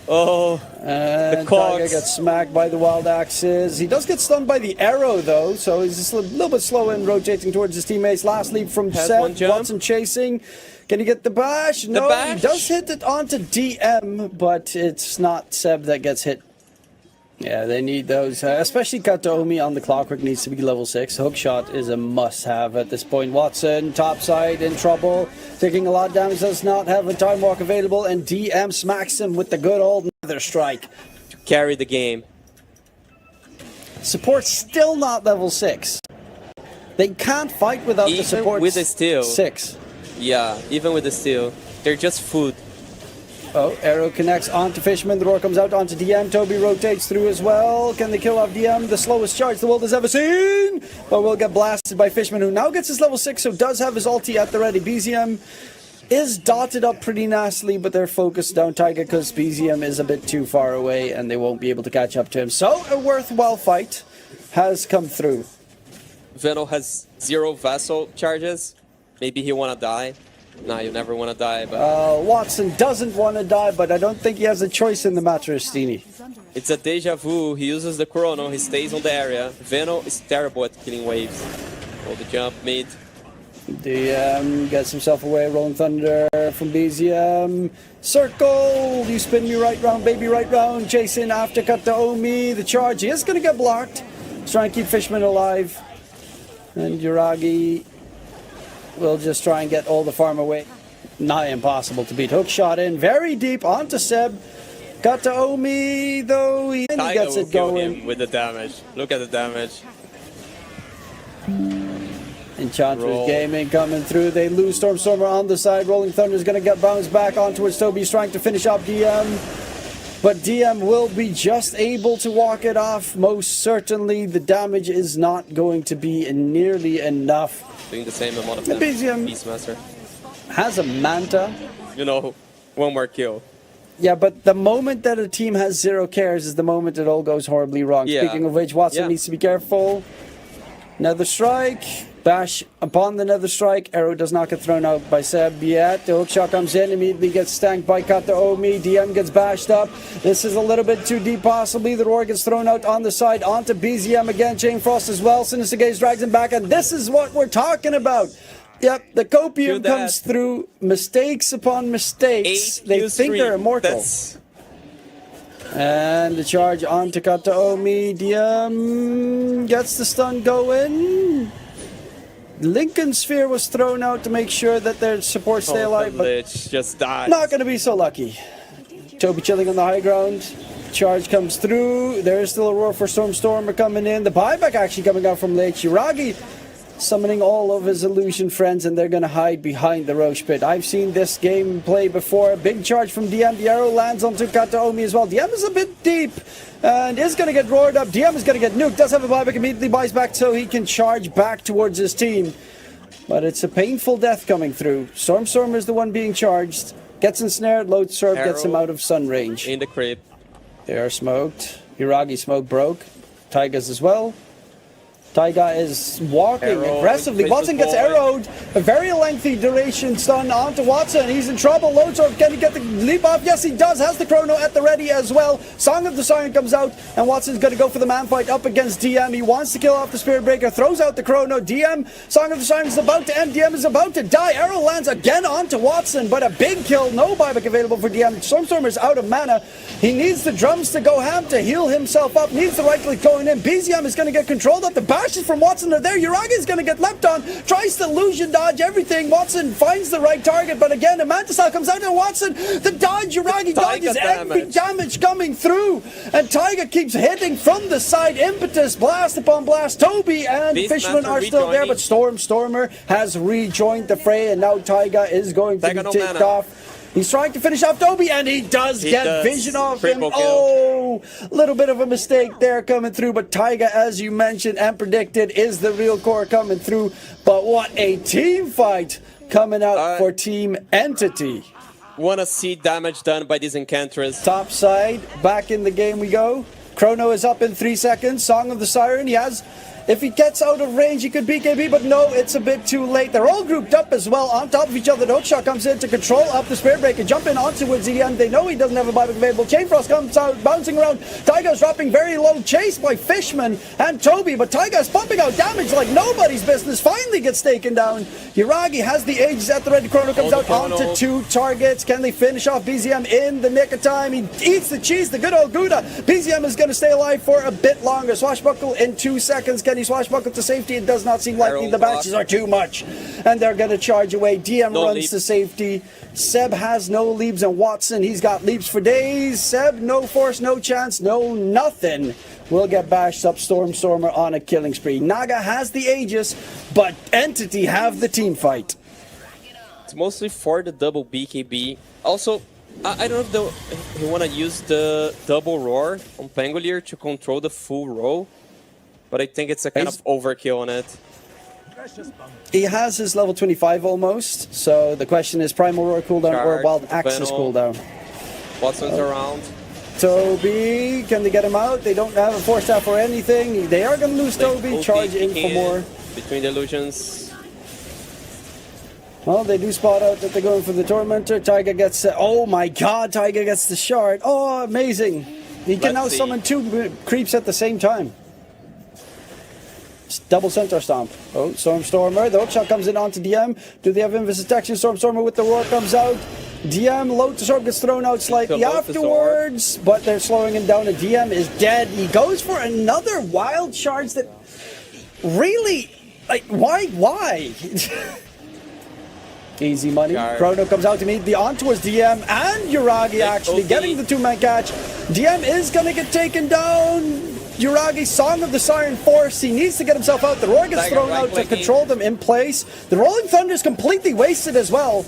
Oh, And the Taiga cogs. gets smacked by the Wild Axes. He does get stunned by the arrow, though, so he's just a little bit slow in rotating towards his teammates. Last leap from Has Seb. one jump. Watson chasing. Can he get the bash? No, bash? he does hit it onto DM, but it's not Seb that gets hit. Yeah, they need those, especially Kataomi on the clockwork needs to be level 6. Hookshot is a must-have at this point. Watson, topside, in trouble, taking a lot of damage, does not have a time walk available, and DM smacks him with the good old Nether Strike. To carry the game. Support still not level 6. They can't fight without the Even support with the steal. 6. Yeah, even with the steal. They're just food. Oh, arrow connects onto Fishman. The roar comes out onto DM. Toby rotates through as well. Can they kill off DM? The slowest charge the world has ever seen. But will get blasted by Fishman, who now gets his level 6, so does have his ulti at the ready. BZM is dotted up pretty nastily, but they're focused down Taiga because BZM is a bit too far away and they won't be able to catch up to him. So a worthwhile fight has come through. Veno has 0 Vassal charges. Maybe he wanna die. Nah, you never wanna die, but Watson doesn't want to die, but I don't think he has a choice in the matter, Steenie. it's a deja vu. He uses the chrono, he stays on the area. Veno is terrible at killing waves. Oh, the jump mid. DM gets himself away, Rolling Thunder from BZM. Circle, you spin me right round, baby, right round. Jason after Kataomi, the charge, he is going to get blocked. He's trying to keep Fishman alive. And Yuragi will just try and get all the farm away. Not impossible to beat. Hook shot in, very deep onto Seb. Kataomi, though, he Taiga gets will it kill going. him with the damage. Look at the damage. Enchantress Roll. Gaming coming through. They lose Stormstormer on the side. Rolling Thunder is going to get bounced back on towards Toby. He's trying to finish up DM. But DM will be just able to walk it off. Most certainly, the damage is not going to be nearly enough. Doing the same amount of The damage. BZM Beastmaster. has a Manta. You know, one more kill. Yeah, but the moment that a team has 0 cares is the moment it all goes horribly wrong. Yeah. Speaking of which, Watson Yeah. needs to be careful. Nether Strike. Bash upon the Nether Strike. Arrow does not get thrown out by Seb yet. The hookshot comes in, immediately gets stanked by Kataomi. DM gets bashed up. This is a little bit too deep, possibly. The roar gets thrown out on the side onto BZM again. Chain Frost as well. Sinister Gaze drags him back, and this is what we're talking about. Yep, the copium Do that. comes through. Mistakes upon mistakes. They think they're immortal. That's And the charge onto Kataomi. DM gets the stun going. Lincoln Sphere was thrown out to make sure that their support stay alive, but Lich just died. not going to be so lucky. Toby chilling on the high ground. Charge comes through. There is still a roar for Stormer coming in. The buyback actually coming out from Lich. Yuragi summoning all of his illusion friends, and they're going to hide behind the Roche pit. I've seen this game play before. Big charge from DM. The arrow lands onto Kataomi as well. DM is a bit deep and is going to get roared up. DM is going to get nuked. Does have a buyback, immediately buys back so he can charge back towards his team. But it's a painful death coming through. Stormer is the one being charged. Gets ensnared. Load Serb gets him out of sun range. In the crib. They are smoked. Hiragi smoke broke. Taiga's as well. Taiga is walking aggressively. Watson gets arrowed. A very lengthy duration stun onto Watson. He's in trouble. Loadsword, can he get the leap off? Yes, he does. Has the chrono at the ready as well. Song of the Siren comes out, and Watson's going to go for the man fight up against DM. He wants to kill off the Spirit Breaker. Throws out the chrono. DM, Song of the Siren is about to end. DM is about to die. Arrow lands again onto Watson, but a big kill. No buyback available for DM. Stormstormer's out of mana. He needs the drums to go ham to heal himself up. Needs the right click going in. BZM is going to get controlled up. The bashes from Watson are there. Yuragi is going to get leapt on. Tries to illusion dodge everything. Watson finds the right target, but again, a Mantisal comes out and Watson, the dodge, Yuragi dodges every damage coming through. And Taiga keeps hitting from the side. Impetus, blast upon blast. Toby and Fishman are still there, but Stormer has rejoined the fray, and now Taiga is going to be ticked off. He's trying to finish off Toby, and he does get vision off him. Oh, little bit of a mistake there coming through, but Taiga, as you mentioned and predicted, is the real core coming through. But what a team fight coming out for Team Entity. Wanna see damage done by these Enchantress. Top side, back in the game we go. Chrono is up in 3 seconds. Song of the Siren, he has... If he gets out of range, he could BKB, but no, it's a bit too late. They're all grouped up as well, on top of each other. Oakshot comes in to control up the Spirit Breaker, jump in onto ZM. They know he doesn't have a buyback available. Chainfrost comes out, bouncing around. Taiga's dropping very low, chased by Fishman and Toby, but Taiga's pumping out damage like nobody's business. Finally gets taken down. Yuragi has the Aegis at the ready. Chrono comes out onto 2 targets. Can they finish off BZM in the nick of time? He eats the cheese, the good old Gouda. BZM is going to stay alive for a bit longer. Swashbuckle in 2 seconds. Can he swashbuckle to safety? It does not seem likely. The batches are too much, and they're going to charge away. DM runs to safety. Seb has no leaps, and Watson, he's got leaps for days. Seb, no force, no chance, no nothing. Will get bashed up. Stormer on a killing spree. Naga has the Aegis, but Entity have the team fight. It's mostly for the double BKB. Also, I don't know if you want to use the double roar on Pangolier to control the full row, but I think it's a kind of overkill on it. He has his level 25 almost, so the question is Primal Roar cooldown or Wild Axis cooldown. Watson's around. Toby, can they get him out? They don't have a Force Staff or anything. They are going to lose Toby, charge in for more. Between the illusions. Well, they do spot out that they're going for the Tormentor. Taiga gets... oh my god, Taiga gets the shard. Oh, amazing. He can now summon 2 creeps at the same time. Double Centaur Stomp. Oh, Stormer. The hookshot comes in onto DM. Do they have Invis Detection? Stormer with the roar comes out. DM, Load to Sword gets thrown out slightly afterwards, but they're slowing him down, and DM is dead. He goes for another wild charge that really, like, why? Easy money. Chrono comes out to meet the on towards DM and Yuragi actually getting the 2-man catch. DM is going to get taken down. Yuragi, Song of the Siren Force. He needs to get himself out. The roar gets thrown out to control them in place. The Rolling Thunder is completely wasted as well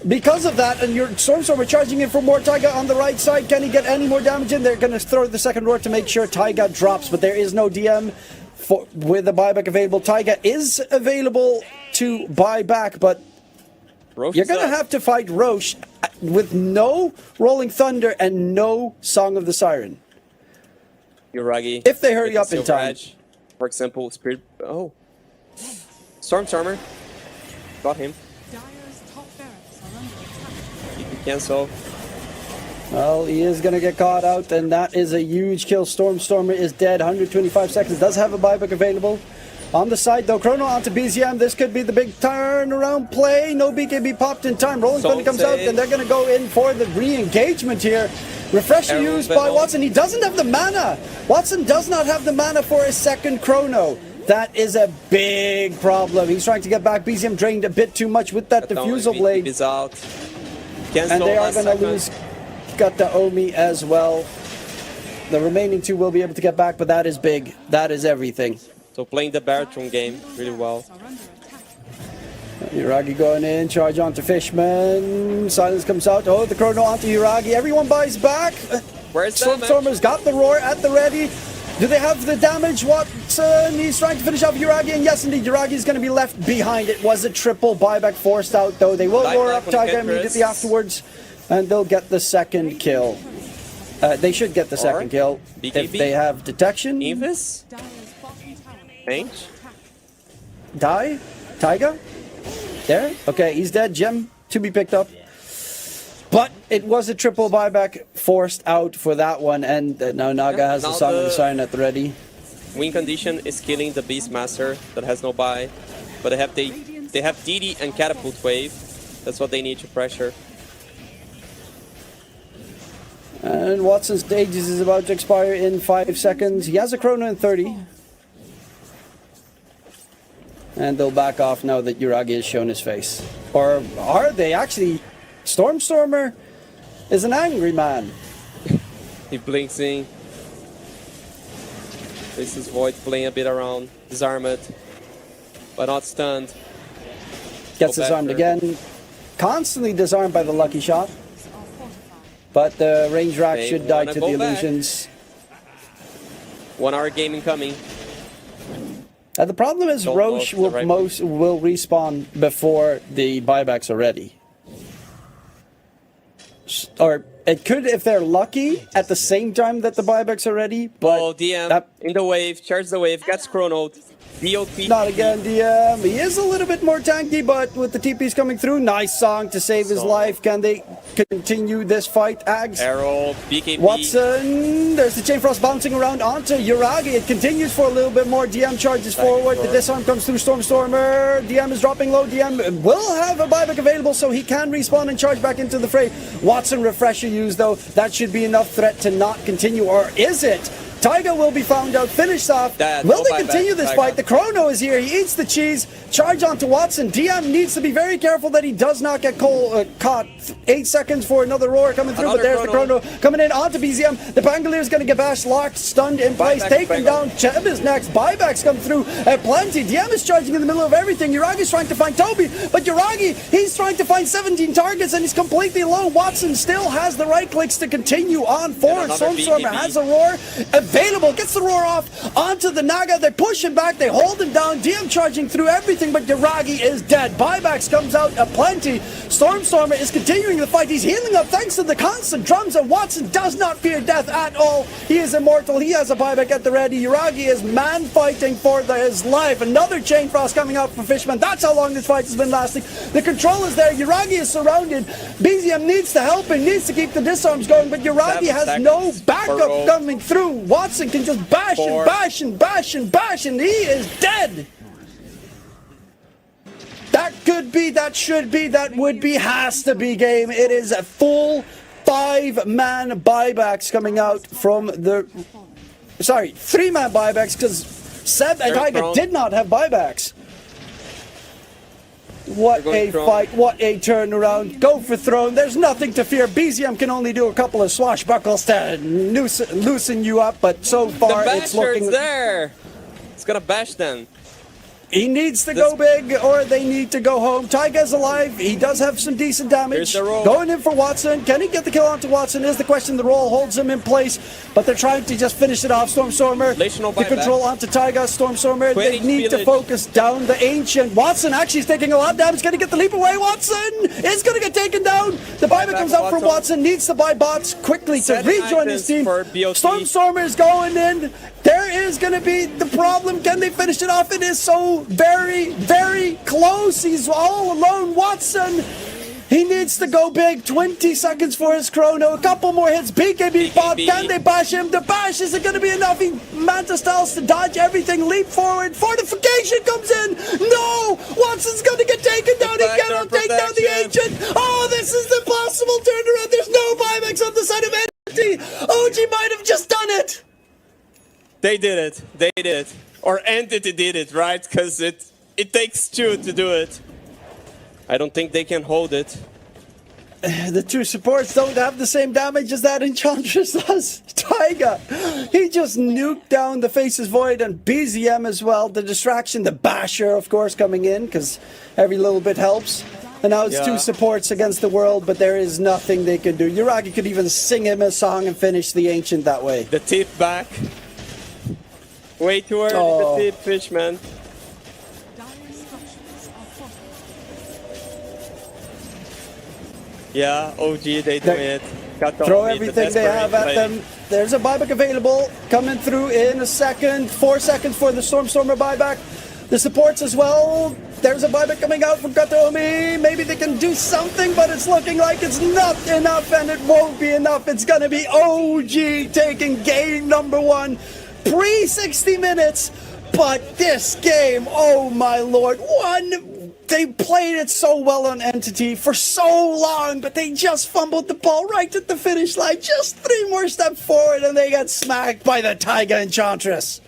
because of that. And your Stormstormer charging in for more. Taiga on the right side. Can he get any more damage in? They're going to throw the second roar to make sure Taiga drops, but there is no DM with the buyback available. Taiga is available to buy back, but you're going to have to fight Roche with no Rolling Thunder and no Song of the Siren. Yuragi. If they hurry up in time. Edge. For example, Spirit... Oh. Stormer. Got him. He can cancel. Well, he is going to get caught out, and that is a huge kill. Stormer is dead. 125 seconds. Does have a buyback available. On the side, though, Chrono onto BZM. This could be the big turnaround play. No BKB popped in time. Rolling Thunder comes out, and they're going to go in for the re-engagement here. Refresher used by Watson. He doesn't have the mana. Watson does not have the mana for his second Chrono. That is a big problem. He's trying to get back. BZM drained a bit too much with that diffusal blade. Is out. Can't And stall they are last going to second. lose. Got the Omi as well. The remaining two will be able to get back, but that is big. That is everything. So playing the Baritone game really well. Yuragi going in, charge onto Fishman. Silence comes out. Oh, the chrono onto Yuragi. Everyone buys back. Where's Stormstormer's got the roar at the ready. Do they have the damage? Watson, he's trying to finish off Yuragi, and yes, indeed, Yuragi is going to be left behind. It was a triple buyback forced out, though. They will roar up Tiger immediately afterwards, and they'll get the second kill. They should get the second kill if they have detection. Evis? Range? Die? Taiga? There? Okay, he's dead. Gem to be picked up. But it was a triple buyback forced out for that one, and now Naga has the Song of the Siren at the ready. Win condition is killing the Beastmaster that has no buy. But they have DD and Catapult Wave. That's what they need to pressure. And Watson's Aegis is about to expire in 5 seconds. He has a chrono in 30. And they'll back off now that Yuragi has shown his face. Or are they actually? Stormstormer is an angry man. He blinks in. This is Void playing a bit around. Disarm it. But not stunned. Gets disarmed again. Constantly disarmed by the lucky shot. But the range rack They should die wanna to go the back. illusions. 1 hour gaming coming. The problem is Don't Roche vote the will respawn before the buybacks are ready. Or it could if they're lucky at the same time that the buybacks are ready. But Oh, DM that- in the wave. Charge the wave. Gets chronoed. DOP. not again, DM. He is a little bit more tanky, but with the TPs coming through, nice song to save his life. Can they continue this fight, Ags? Arrow. BKB. Watson, there's the Chain Frost bouncing around onto Yuragi. It continues for a little bit more. DM charges forward. The disarm comes through Stormstormer. DM is dropping low. DM will have a buyback available, so he can respawn and charge back into the fray. Watson refresher use, though. That should be enough threat to not continue, or is it? Taiga will be found out, finished off. Will they continue this fight? The chrono is here. He eats the cheese. Charge onto Watson. DM needs to be very careful that he does not get caught. 8 seconds for another roar coming through, but there's the chrono coming in onto BZM. The Bangalore is going to get bashed, locked, stunned in place, taken down. Cheb is next. Buybacks come through plenty. DM is charging in the middle of everything. Yuragi's trying to find Toby, but Yuragi, he's trying to find 17 targets and he's completely alone. Watson still has the right clicks to continue on forward. Stormstormer has a roar available, gets the roar off onto the Naga. They push him back, they hold him down. DM charging through everything, but Yuragi is dead. Buybacks comes out aplenty. Stormstormer is continuing the fight. He's healing up thanks to the constant drums, and Watson does not fear death at all. He is immortal. He has a buyback at the ready. Yuragi is man fighting for his life. Another Chain Frost coming out from Fishman. That's how long this fight has been lasting. The control is there. Yuragi is surrounded. BZM needs to help him, needs to keep the disarms going, but Yuragi has no backup coming through. Watson can just bash and bash and bash and bash, and he is dead. That could be, that should be, that would be, has to be game. It is a full 5-man buybacks coming out from the... Sorry, 3-man buybacks, because Seb and Tiger did not have buybacks. What a fight, what a turnaround. Go for throne, there's nothing to fear. BZM can only do a couple of swashbuckles to loosen you up, but so far it's looking... there! It's gonna bash them. He needs to go big, or they need to go home. Taiga's alive. He does have some decent damage. Going in for Watson. Can he get the kill onto Watson is the question. The roll holds him in place, but they're trying to just finish it off. Stormstormer, the control onto Taiga. Stormstormer, they need to focus down the Ancient. Watson actually is taking a lot of damage. Going to get the leap away. Watson is going to get taken down. The buyback comes out from Watson. Needs to buy bots quickly to rejoin his team. Stormstormer is going in. There is going to be the problem. Can they finish it off? It is so very, very close. He's all alone. Watson, he needs to go big. 20 seconds for his chrono. A couple more hits. BKB pop. Can they bash him? The bash isn't going to be enough. He Manta styles to dodge everything. Leap forward. Fortification comes in. No! Watson's going to get taken down. He cannot take down the Ancient. Oh, this is the possible turnaround. There's no buybacks on the side of Entity. OG might have just done it. They did it. They did it. Or Entity did it, right? Because it takes two to do it. I don't think they can hold it. The two supports don't have the same damage as that Enchantress does. Taiga, he just nuked down the Faceless Void and BZM as well. The distraction, the Basher, of course, coming in, because every little bit helps. And now it's two supports against the world, but there is nothing they can do. Yuragi could even sing him a song and finish the Ancient that way. The tip back. Way too early, the tip, Fishman. Yeah, OG, they do it. Throw everything they have at them. There's a buyback available, coming through in a second. 4 seconds for the Stormstormer buyback. The supports as well. There's a buyback coming out from Kataomi. Maybe they can do something, but it's looking like it's not enough, and it won't be enough. It's gonna be OG taking game number 1, pre-60 minutes. But this game, oh my lord, they played it so well on Entity for so long, but they just fumbled the ball right at the finish line. Just 3 more steps forward, and they got smacked by the Taiga Enchantress.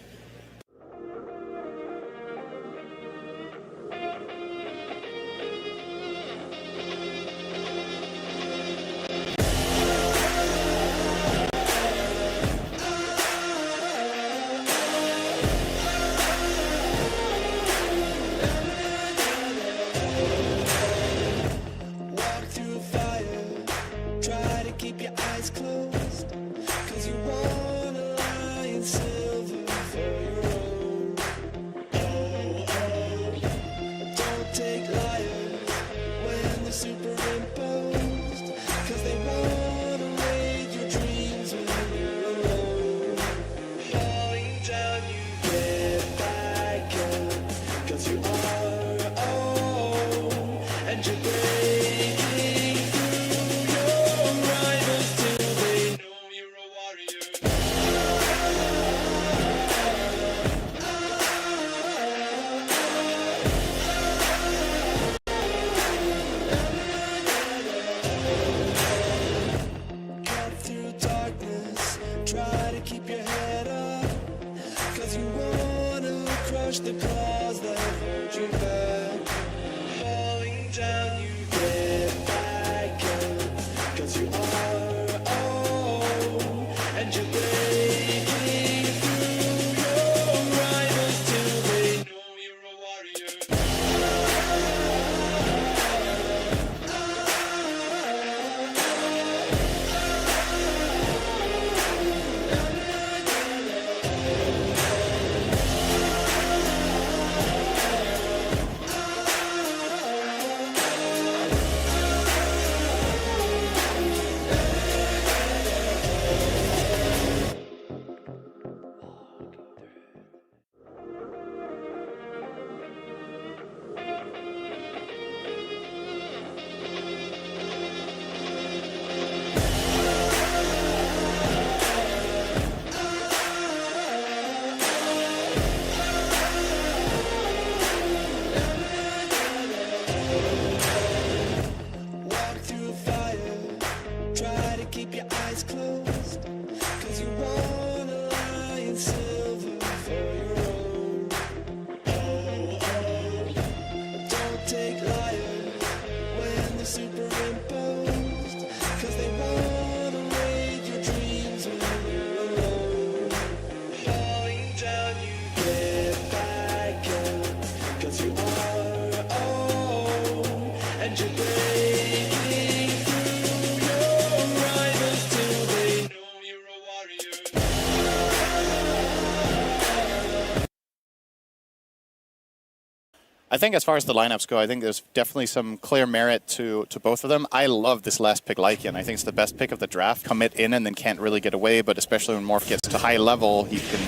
I think as far as the lineups go, I think there's definitely some clear merit to both of them. I love this last pick, Lycan. I think it's the best pick of the draft. Commit in and then can't really get away, but especially when Morph gets to high level, he can,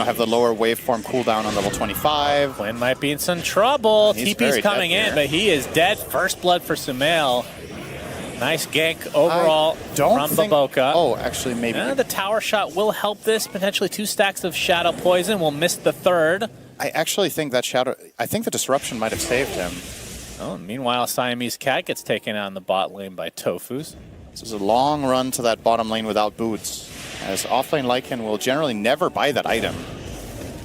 have the lower waveform cooldown on level 25. Quinn might be in some trouble. He's TP's coming in, here. but he is dead. First blood for Sumail. Nice gank overall from Baboka. Oh, actually, maybe. The tower shot will help this. Potentially 2 stacks of Shadow Poison. We'll miss the third. I actually think that Shadow... I think the Disruption might have saved him. Oh, meanwhile, Siamese Cat gets taken out in the bot lane by Tofus. This is a long run to that bottom lane without boots, as offlane Lycan will generally never buy that item.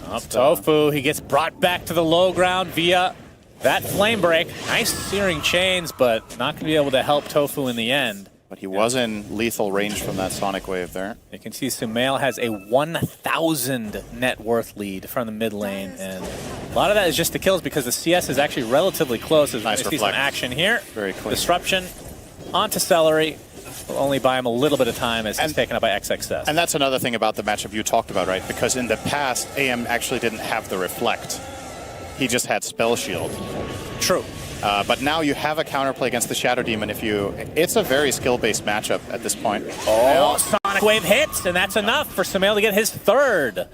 Up Tofu, he gets brought back to the low ground via that flame break. Nice searing chains, but not going to be able to help Tofu in the end. But he was in lethal range from that Sonic Wave there. You can see Sumail has a 1,000 net worth lead from the mid lane, and a lot of that is just the kills because the CS is actually relatively close. As Nice we see some reflect. action here. Very clean. Disruption onto Celery. Will only buy him a little bit of time as he's taken up by XXS. And that's another thing about the matchup you talked about, right? Because in the past, AM actually didn't have the reflect. He just had Spell Shield. True. But now you have a counterplay against the Shadow Demon. It's a very skill-based matchup at this point. Oh, Sonic Wave hits, and that's enough for Sumail to get his third.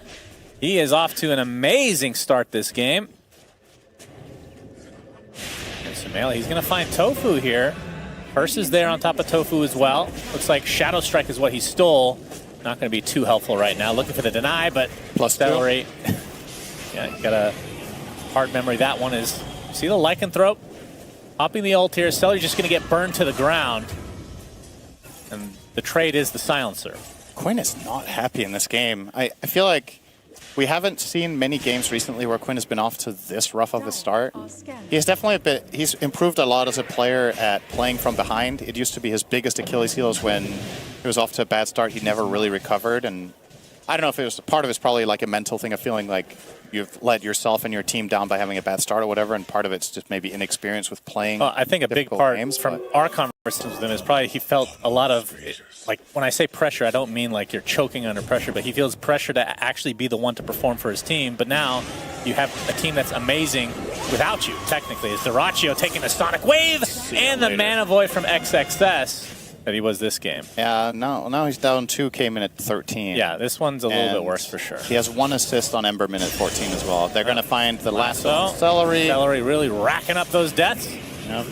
He is off to an amazing start this game. And Sumail, he's going to find Tofu here. Curse is there on top of Tofu as well. Looks like Shadow Strike is what he stole. Not going to be too helpful right now. Looking for the deny, but Plus Celery. Yeah, you got a hard memory. That one is, see the Lycanthrope? Popping the ult here. Celery's just going to get burned to the ground. And the trade is the silencer. Quinn is not happy in this game. I feel like we haven't seen many games recently where Quinn has been off to this rough of a start. He's definitely he's improved a lot as a player at playing from behind. It used to be his biggest Achilles heel when he was off to a bad start. He never really recovered, and I don't know if it was part of it's probably like a mental thing of feeling like you've let yourself and your team down by having a bad start or whatever, and part of it's just maybe inexperience with playing. I think a big part games, from our conversations with him is probably he felt a lot of, like, when I say pressure, I don't mean like you're choking under pressure, but he feels pressure to actually be the one to perform for his team. But now you have a team that's amazing without you, technically. It's Dyrachyo taking the Sonic Wave and the Mana Void from XXS that he was this game. Yeah, now he's down 2, came in at 13. Yeah, this one's a little bit And worse for sure. He has 1 assist on Ember minute 14 as well. They're going to find the last So, one. Celery. Celery really racking up those deaths. Yep.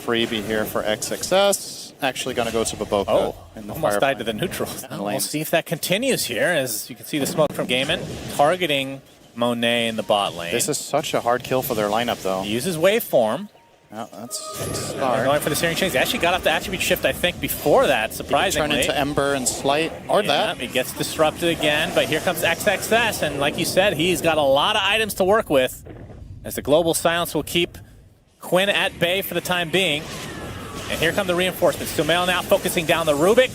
Freebie here for XXS. Actually going to go to Baboka. Oh, in the almost fire died to plant. the neutrals. And We'll lanes. see if that continues here, as you can see the smoke from Gaiman targeting Monet in the bot lane. This is such a hard kill for their lineup, though. He uses waveform. Yeah, that's a They're start. going for the searing chains. He actually got off the attribute shift, I think, before that, surprisingly. Turn into Ember and Slight, or Yeah, that. he gets disrupted again, but here comes XXS, and like you said, he's got a lot of items to work with, as the Global Silence will keep Quinn at bay for the time being. And here come the reinforcements. Sumail now focusing down the Rubik.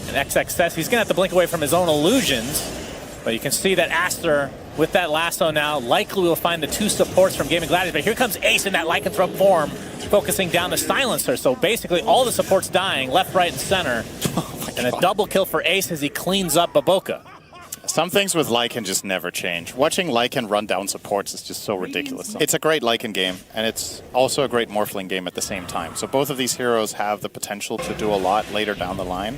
And XXS, he's going to have to blink away from his own illusions. But you can see that Aster, with that lasso now, likely will find the 2 supports from Gaming Gladiator. But here comes Ace in that Lycanthrope form, focusing down the Silencer. So basically all the supports dying, left, right, and center. And a double kill for Ace as he cleans up Baboka. Some things with Lycan just never change. Watching Lycan run down supports is just so ridiculous. It's a great Lycan game, and it's also a great Morphling game at the same time. So both of these heroes have the potential to do a lot later down the line.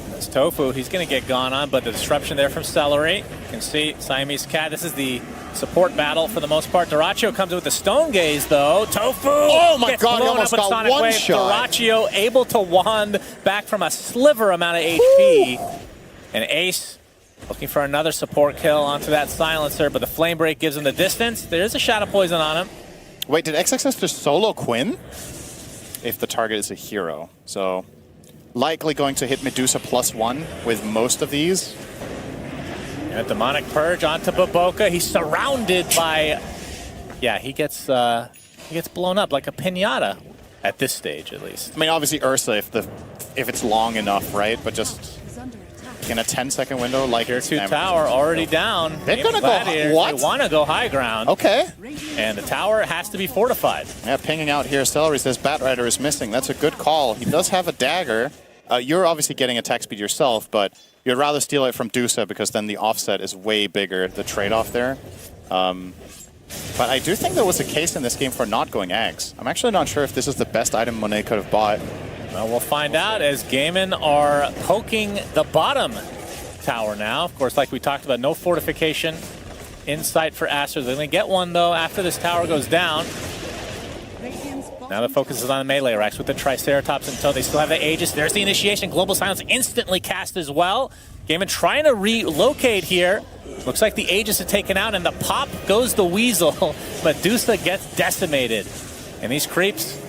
That's Tofu. He's going to get gone on, but the disruption there from Celery. You can see Siamese Cat. This is the support battle for the most part. Dyrachyo comes in with the Stone Gaze, though. Tofu! Oh my gets God, he blown almost up with got Sonic one Wave. shot. Dyrachyo able to wand back from a sliver amount of HP. And Ace looking for another support kill onto that Silencer, but the Flame Break gives him the distance. There's a Shadow Poison on him. Wait, did XXS just solo Quinn? If the target is a hero. So likely going to hit Medusa +1 with most of these. And a Demonic Purge onto Baboka. He's surrounded by... Yeah, he gets blown up like a piñata at this stage, at least. I mean, obviously Ursa if it's long enough, right? But just in a 10-second window, like Tier 2 tower already down. They're gonna go what? They want to go high ground. Okay. And the tower has to be fortified. Yeah, pinging out here. Celery says Batrider is missing. That's a good call. He does have a dagger. You're obviously getting attack speed yourself, but you'd rather steal it from Dusa because then the offset is way bigger, the trade-off there. But I do think there was a case in this game for not going Ags. I'm actually not sure if this is the best item Monet could have bought. Well, we'll find out as Gaiman are poking the bottom tower now. Of course, like we talked about, no fortification in sight for Aster. They're going to get one, though, after this tower goes down. Now the focus is on the melee racks with the Triceratops until they still have the Aegis. There's the initiation. Global Silence instantly cast as well. Gaiman trying to relocate here. Looks like the Aegis is taken out, and the pop goes the Weasel. Medusa gets decimated. And these creeps,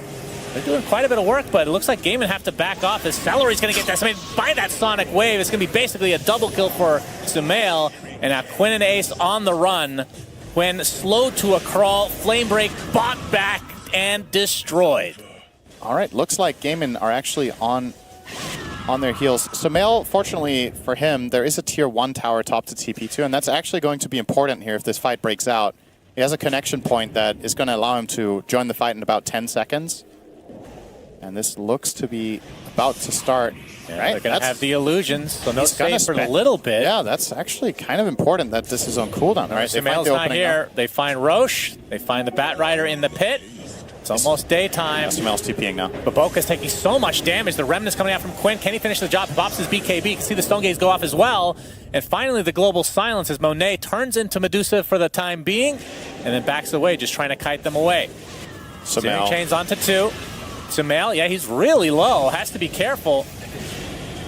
they're doing quite a bit of work, but it looks like Gaiman have to back off as Celery's going to get decimated by that Sonic Wave. It's going to be basically a double kill for Sumail. And now Quinn and Ace on the run. Quinn slowed to a crawl, flame break, bought back, and destroyed. All right, looks like Gaimin are actually on their heels. Sumail, fortunately for him, there is a tier 1 tower top to TP2, and that's actually going to be important here if this fight breaks out. He has a connection point that is going to allow him to join the fight in about 10 seconds. And this looks to be about to start. Yeah, right? They're going to have the illusions, so no He's gonna save for a spend- little bit. Yeah, that's actually kind of important that this is on cooldown. Right? They find Sumail's the not opening here. up. They find Roche. They find the Bat Rider in the pit. It's almost daytime. Yeah, Sumail's TPing now. Baboka's taking so much damage. The remnant's coming out from Quinn. Can he finish the job? He pops his BKB. You can see the Stone Gaze go off as well. And finally, the global silence as Monet turns into Medusa for the time being and then backs away, just trying to kite them away. Sumail. Chains onto 2. Sumail, yeah, he's really low. Has to be careful.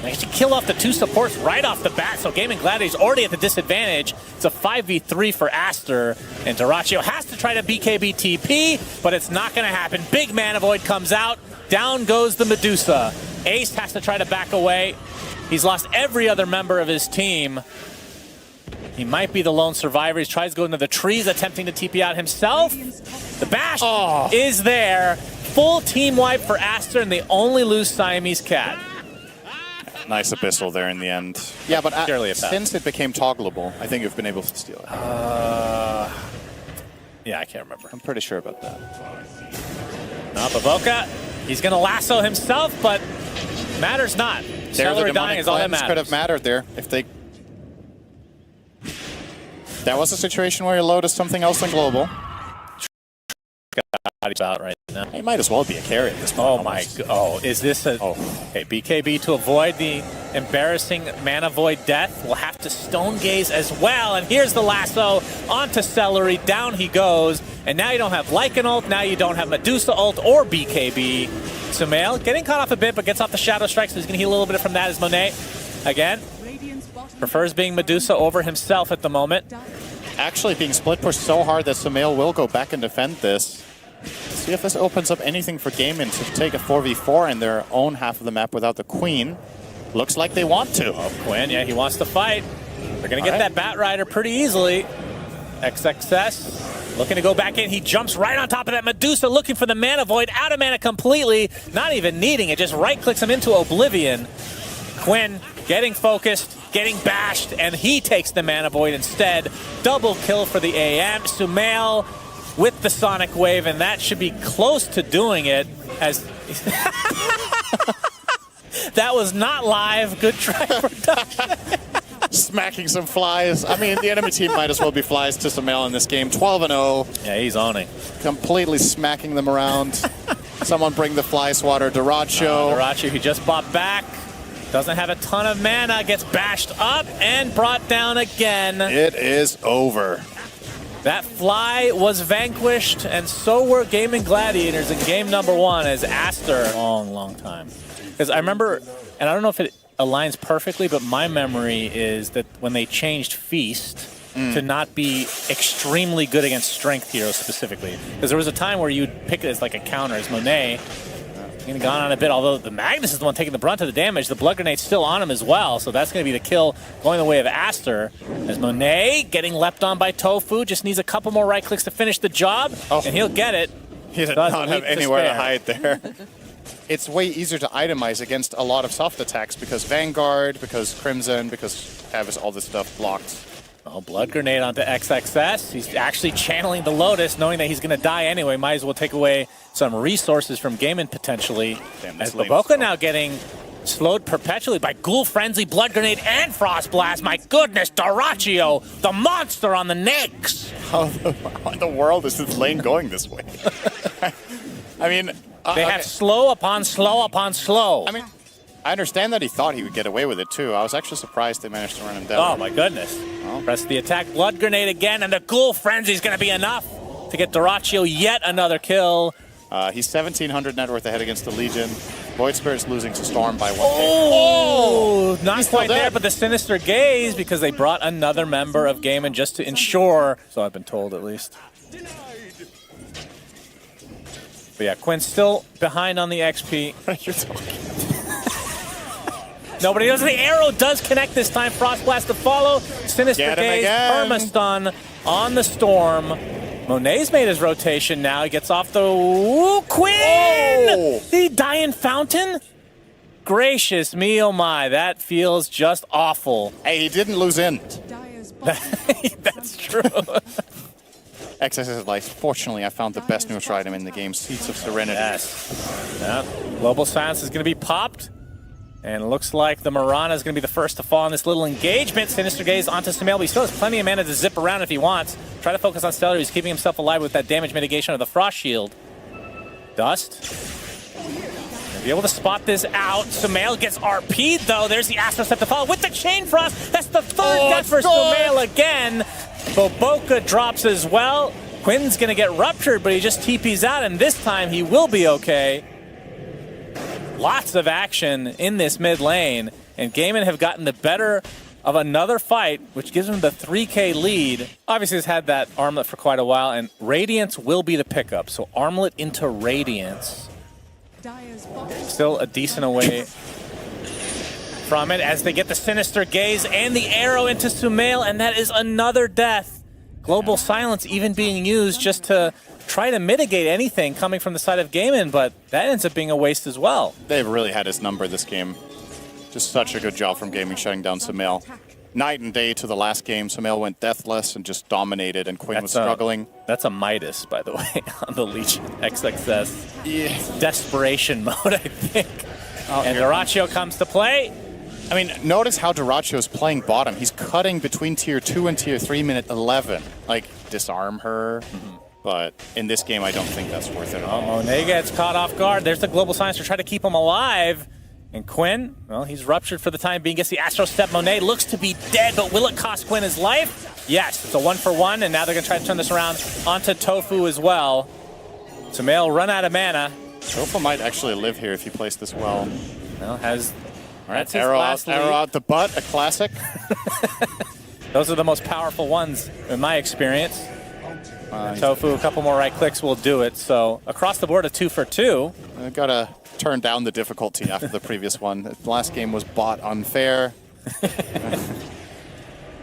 They should kill off the 2 supports right off the bat, so Gaming Gladiator's already at the disadvantage. It's a 5v3 for Aster, and Dyrachyo has to try to BKB TP, but it's not going to happen. Big Mana Void comes out. Down goes the Medusa. Ace has to try to back away. He's lost every other member of his team. He might be the lone survivor. He tries to go into the trees, attempting to TP out himself. The bash is there. Full team wipe for Aster, and they only lose Siamese Cat. Nice Abyssal there in the end. Yeah, but since it became toggleable, I think you've been able to steal it. Yeah, I can't remember. I'm pretty sure about that. Now Baboka, he's going to lasso himself, but matters not. Celery dying is all that matters. Could have mattered there if they... That was a situation where your load is something else than global. Out right now. He might as well be a carry at this point. Oh my god. Oh, is this a... Okay, BKB to avoid the embarrassing Mana Void death. We'll have to Stone Gaze as well. And here's the lasso onto Celery. Down he goes. And now you don't have Lycan ult. Now you don't have Medusa ult or BKB. Sumail getting caught off a bit, but gets off the Shadow Strike, so he's going to heal a little bit from that as Monet. Again, prefers being Medusa over himself at the moment. Actually being split pushed so hard that Sumail will go back and defend this. See if this opens up anything for Gaimin to take a 4v4 in their own half of the map without the Queen. Looks like they want to. Oh, Quinn, yeah, he wants to fight. They're going to get that Bat Rider pretty easily. XXS looking to go back in. He jumps right on top of that Medusa, looking for the Mana Void. Out of mana completely. Not even needing it. Just right-clicks him into Oblivion. Quinn getting focused, getting bashed, and he takes the Mana Void instead. Double kill for the AM. Sumail with the Sonic Wave, and that should be close to doing it. As that was not live. Good try, production. Smacking some flies. I mean, the enemy team might as well be flies to Sumail in this game. 12-0. Yeah, he's owning. Completely smacking them around. Someone bring the fly swatter. Dyrachyo. Dyrachyo, he just bought back. Doesn't have a ton of mana. Gets bashed up and brought down again. It is over. That fly was vanquished, and so were Gaming Gladiators in game number 1 as Aster. Long time. Because I remember, and I don't know if it aligns perfectly, but my memory is that when they changed Feast to not be extremely good against Strength heroes specifically, because there was a time where you'd pick it as like a counter as Monet. Gone on a bit, although the Magnus is the one taking the brunt of the damage. The Blood Grenade's still on him as well, so that's going to be the kill going the way of Aster. As Monet getting leapt on by Tofu, just needs a couple more right clicks to finish the job, and he'll get it. He does not have anywhere to hide there. It's way easier to itemize against a lot of soft attacks because Vanguard, because Crimson, because Tavis, all this stuff blocked. Oh, Blood Grenade onto XXS. He's actually channeling the Lotus, knowing that he's going to die anyway. Might as well take away some resources from Gaimin potentially. As Baboka now getting slowed perpetually by Ghoul Frenzy, Blood Grenade, and Frost Blast. My goodness, Dyrachyo, the monster on the Nyx. How in the world is this lane going this way? I mean... they have slow upon slow upon slow. I mean... I understand that he thought he would get away with it, too. I was actually surprised they managed to run him down. Oh, my goodness. Oh. Press the attack. Blood Grenade again, and the Ghoul Frenzy is going to be enough to get Dyrachyo yet another kill. He's 1,700 net worth ahead against the Legion. Void Spirit's losing to Storm by 1. Oh! Not quite there, but the Sinister Gaze, because they brought another member of Gaimin just to ensure, so I've been told at least. But yeah, Quinn's still behind on the XP. You're talking. Nobody knows. The arrow does connect this time. Frost Blast to follow. Sinister Get him Gaze, again. Permastun on the Storm. Monet's made his rotation now. He gets off the... Ooh, Quinn! Oh! The Dying Fountain? Gracious me, oh my. That feels just awful. Hey, he didn't lose in. That's true. XSS Life. Fortunately, I found the best neutral item in the game, Seeds of Serenity. Yes. Yeah. Global Silence is going to be popped. And it looks like the Mirana is going to be the first to fall in this little engagement. Sinister Gaze onto Sumail, but he still has plenty of mana to zip around if he wants. Try to focus on Stellar. He's keeping himself alive with that damage mitigation of the Frost Shield. Dust. Gonna be able to spot this out. Sumail gets RP'd, though. There's the Astro Step to follow with the Chain Frost. That's the third death for Sumail again. Boboka drops as well. Quinn's going to get ruptured, but he just TP's out, and this time he will be okay. Lots of action in this mid lane, and Gaiman have gotten the better of another fight, which gives him the 3K lead. Obviously, he's had that Armlet for quite a while, and Radiance will be the pickup. So Armlet into Radiance. Still a decent away from it as they get the Sinister Gaze and the arrow into Sumail, and that is another death. Global Silence even being used just to try to mitigate anything coming from the side of Gaiman, but that ends up being a waste as well. They've really had his number this game. Just such a good job from Gaming shutting down Sumail. Night and day to the last game. Sumail went deathless and just dominated, and Quinn was struggling. That's a Midas, by the way, on the Legion XXS. Yeah. Desperation mode, I think. Oh, and here. Dyrachyo comes to play. I mean, notice how Dyrachyo is playing bottom. He's cutting between tier 2 and tier 3 minute 11. Like, disarm her. But in this game, I don't think that's worth it at all. Monet gets caught off guard. There's the Global Silence to try to keep him alive. And Quinn, well, he's ruptured for the time being. Gets the Astro Step. Monet looks to be dead, but will it cost Quinn his life? Yes, it's a 1-for-1, and now they're going to try to turn this around onto Tofu as well. Sumail run out of mana. Tofu might actually live here if he plays this well. Well, has... All right, arrow out the butt, a classic. Those are the most powerful ones in my experience. Tofu, a couple more right clicks will do it. So across the board, a 2-for-2. I gotta turn down the difficulty after the previous one. The last game was bot unfair.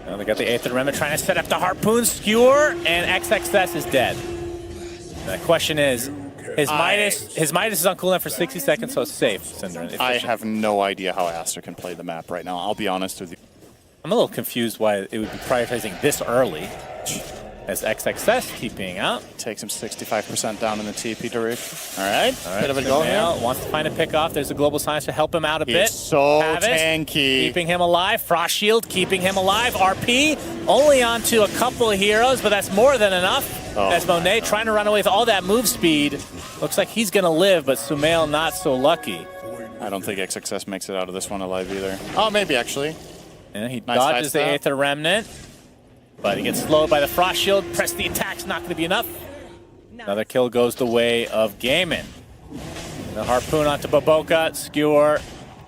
Well, they got the Aether Remnant trying to set up the Harpoon Skewer, and XXS is dead. The question is, his Midas is on cooldown for 60 seconds, so it's safe, Cinder. I have no idea how Aster can play the map right now. I'll be honest with you. I'm a little confused why it would be prioritizing this early, as XXS keep being out. Takes him 65% down in the TP Daruk. All right, bit of a so go now here. wants to find a pick off. There's a Global Silence to help him out a bit. He's so Havis, tanky. keeping him alive. Frost Shield keeping him alive. RP only onto a couple of heroes, but that's more than enough. As Monet trying to run away with all that move speed. Looks like he's going to live, but Sumail not so lucky. I don't think XXS makes it out of this one alive either. Oh, maybe actually. Yeah, he Nice dodges the sidestep. Aether Remnant, but he gets slowed by the Frost Shield. Press the attack's not going to be enough. Another kill goes the way of Gaiman. The Harpoon onto Boboka, Skewer,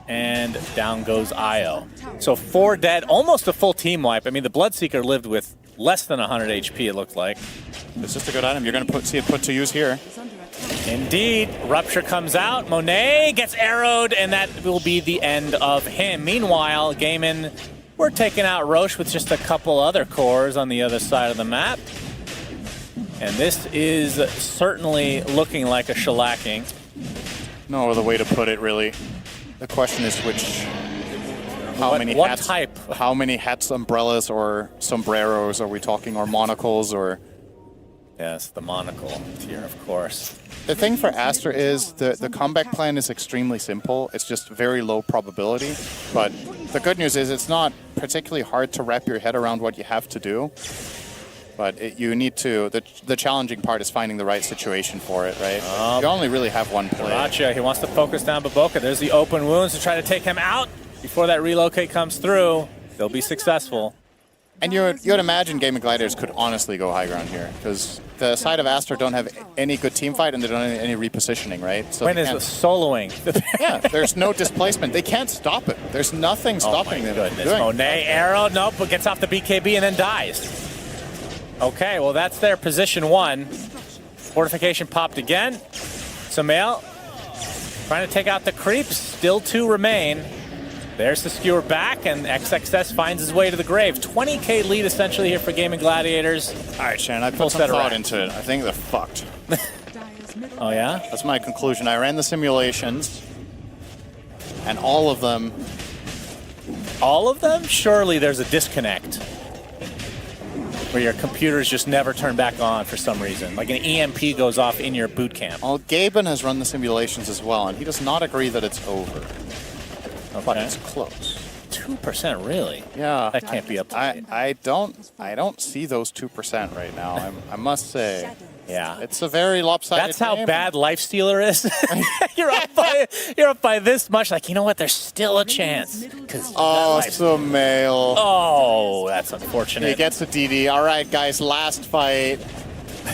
and down goes Io. So 4 dead, almost a full team wipe. I mean, the Bloodseeker lived with less than 100 HP, it looked like. It's just a good item. You're going to see it put to use here. Indeed. Rupture comes out. Monet gets arrowed, and that will be the end of him. Meanwhile, Gaiman, we're taking out Roche with just a couple other cores on the other side of the map. And this is certainly looking like a shellacking. No other way to put it, really. The question is What hats, type? How many hats, umbrellas, or sombreros are we talking, or monocles, or... Yes, the monocle tier, of course. The thing for Aster is the comeback plan is extremely simple. It's just very low probability. But the good news is it's not particularly hard to wrap your head around what you have to do. But you need to... The challenging part is finding the right situation for it, right? You only really have one play. Gotcha. He wants to focus down Boboka. There's the open wounds to try to take him out before that relocate comes through. They'll be successful. And you would imagine Gaming Gliders could honestly go high ground here, because the side of Aster don't have any good team fight and they don't have any repositioning, right? So Quinn is soloing. yeah, there's no displacement. They can't stop it. There's nothing stopping them from doing it. Monet arrow, nope, but gets off the BKB and then dies. Okay, well that's their position 1. Fortification popped again. Sumail trying to take out the creeps. Still 2 remain. There's the skewer back, and XXS finds his way to the grave. 20K lead essentially here for Gaming Gladiators. All right, Shannon, I Full put some set of thought racks. into it. I think they're fucked. Oh, yeah? That's my conclusion. I ran the simulations, and all of them... All of them? Surely there's a disconnect where your computers just never turn back on for some reason. Like an EMP goes off in your boot camp. Well, Gaben has run the simulations as well, and he does not agree that it's over. But it's close. 2%, really? Yeah. That can't be up to date. I don't see those 2% right now. I must say. Yeah. It's a very lopsided That's how game. bad Lifestealer is. you're up by this much. Like, you know what? There's still a chance. Oh, Sumail. Oh, that's unfortunate. He gets a DD. All right, guys, last fight.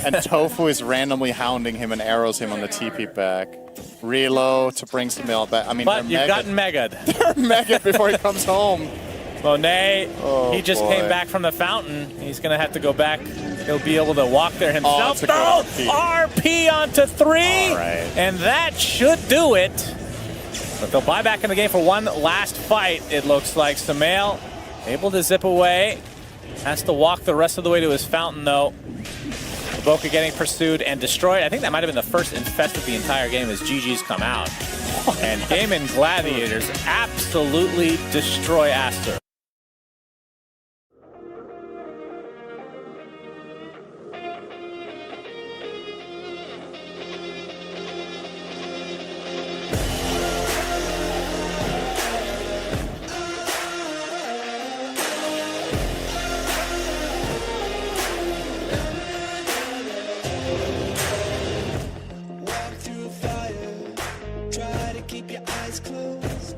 And Tofu is randomly hounding him and arrows him on the TP back. Reload to bring Sumail back. I mean, But you've gotten Mega'd. They're Mega before he comes home. Monet, Oh, he just boy. came back from the fountain. He's going to have to go back. He'll be able to walk there himself. it's a good RP onto 3. All right. And that should do it. But they'll buy back in the game for one last fight. It looks like Sumail able to zip away. Has to walk the rest of the way to his fountain, though. Boca getting pursued and destroyed. I think that might have been the first infest of the entire game as GG's come out. And Gaming Gladiators absolutely destroy Aster. Walk through fire, try to keep your eyes closed,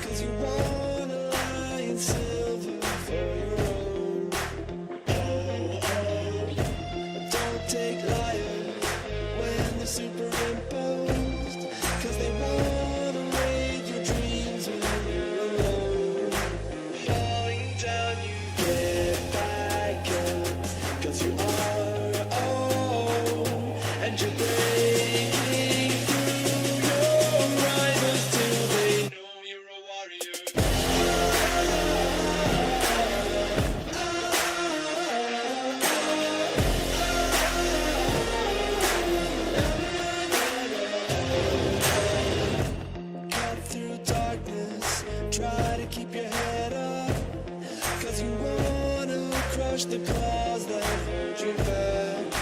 'cause you wanna lie in silver for your own. Don't take liars when they're superimposed, 'cause they wanna raid your dreams when you're alone. Falling down, you get back up, 'cause you are own, and you're breaking through your rivals till they know you're a warrior. Cut through darkness, try to keep your head up, 'cause you wanna crush the claws that hold you back.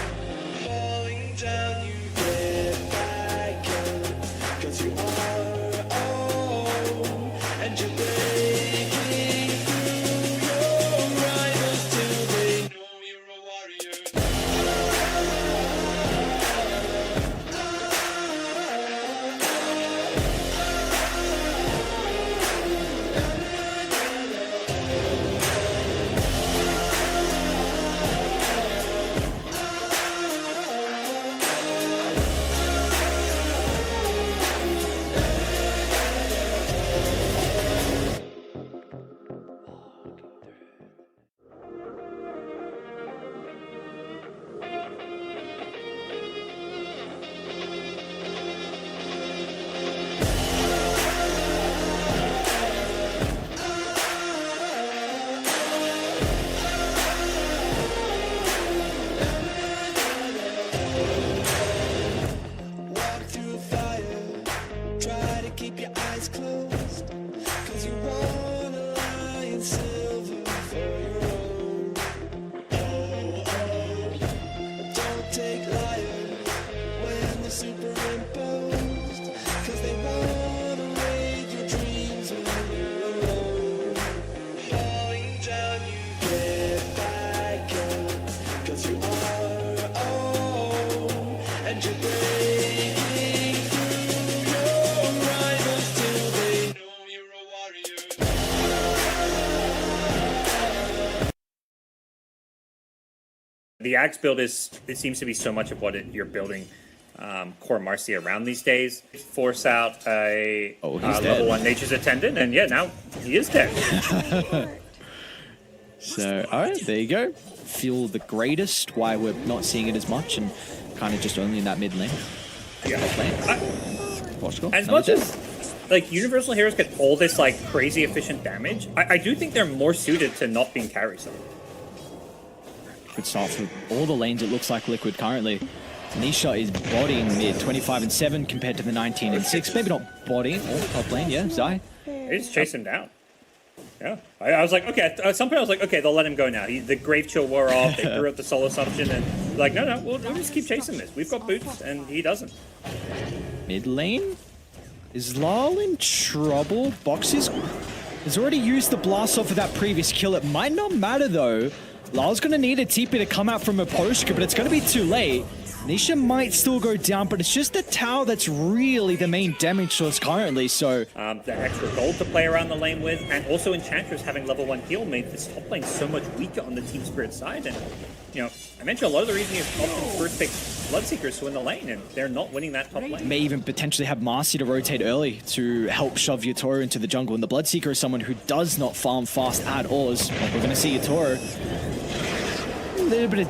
Falling down, you get back up, 'cause you are own, and you're breaking through your rivals till they know you're a warrior. Walk through fire, try to keep your eyes closed, 'cause you wanna lie in silver for your own. Don't take liars when they're superimposed, 'cause they wanna raid your dreams when you're alone. Falling down, you get back up, 'cause you are own, and you're breaking through your rivals till they know you're a warrior. The Axe build it seems to be so much of what you're building core Marcy around these days. Force out a level 1 Nature's Attendant, and yeah, now he is dead. So, all right, there you go. Feel the greatest why we're not seeing it as much and kind of just only in that mid lane. Yeah. Portugal. As another much death. as like Universal Heroes get all this like crazy efficient damage, I do think they're more suited to not being carry zone. Good start for all the lanes, it looks like Liquid currently. Nisha is botting mid, 25 and 7 compared to the 19 and 6. Maybe not botting, top lane, yeah, Zai. They just chase him down. Yeah, I was like, okay. At some point, I was like, okay, they'll let him go now. The Grave Chill wore off. They threw out the Soul Assumption, and like, no, we'll just keep chasing this. We've got boots, and he doesn't. Mid lane? Is Lyle in trouble? Boxes has already used the blast off of that previous kill. It might not matter though. Lyle's going to need a TP to come out from a Poshka, but it's going to be too late. Nisha might still go down, but it's just the tower that's really the main damage source currently, so... The extra gold to play around the lane with, and also Enchantress having level 1 heal made this top lane so much weaker on the Team Spirit side, and, you know, I mentioned a lot of the reason you often first pick Bloodseekers to win the lane, and they're not winning that top lane. May even potentially have Marcy to rotate early to help shove Yatoro into the jungle, and the Bloodseeker is someone who does not farm fast at all, as we're going to see Yatoro. A little bit of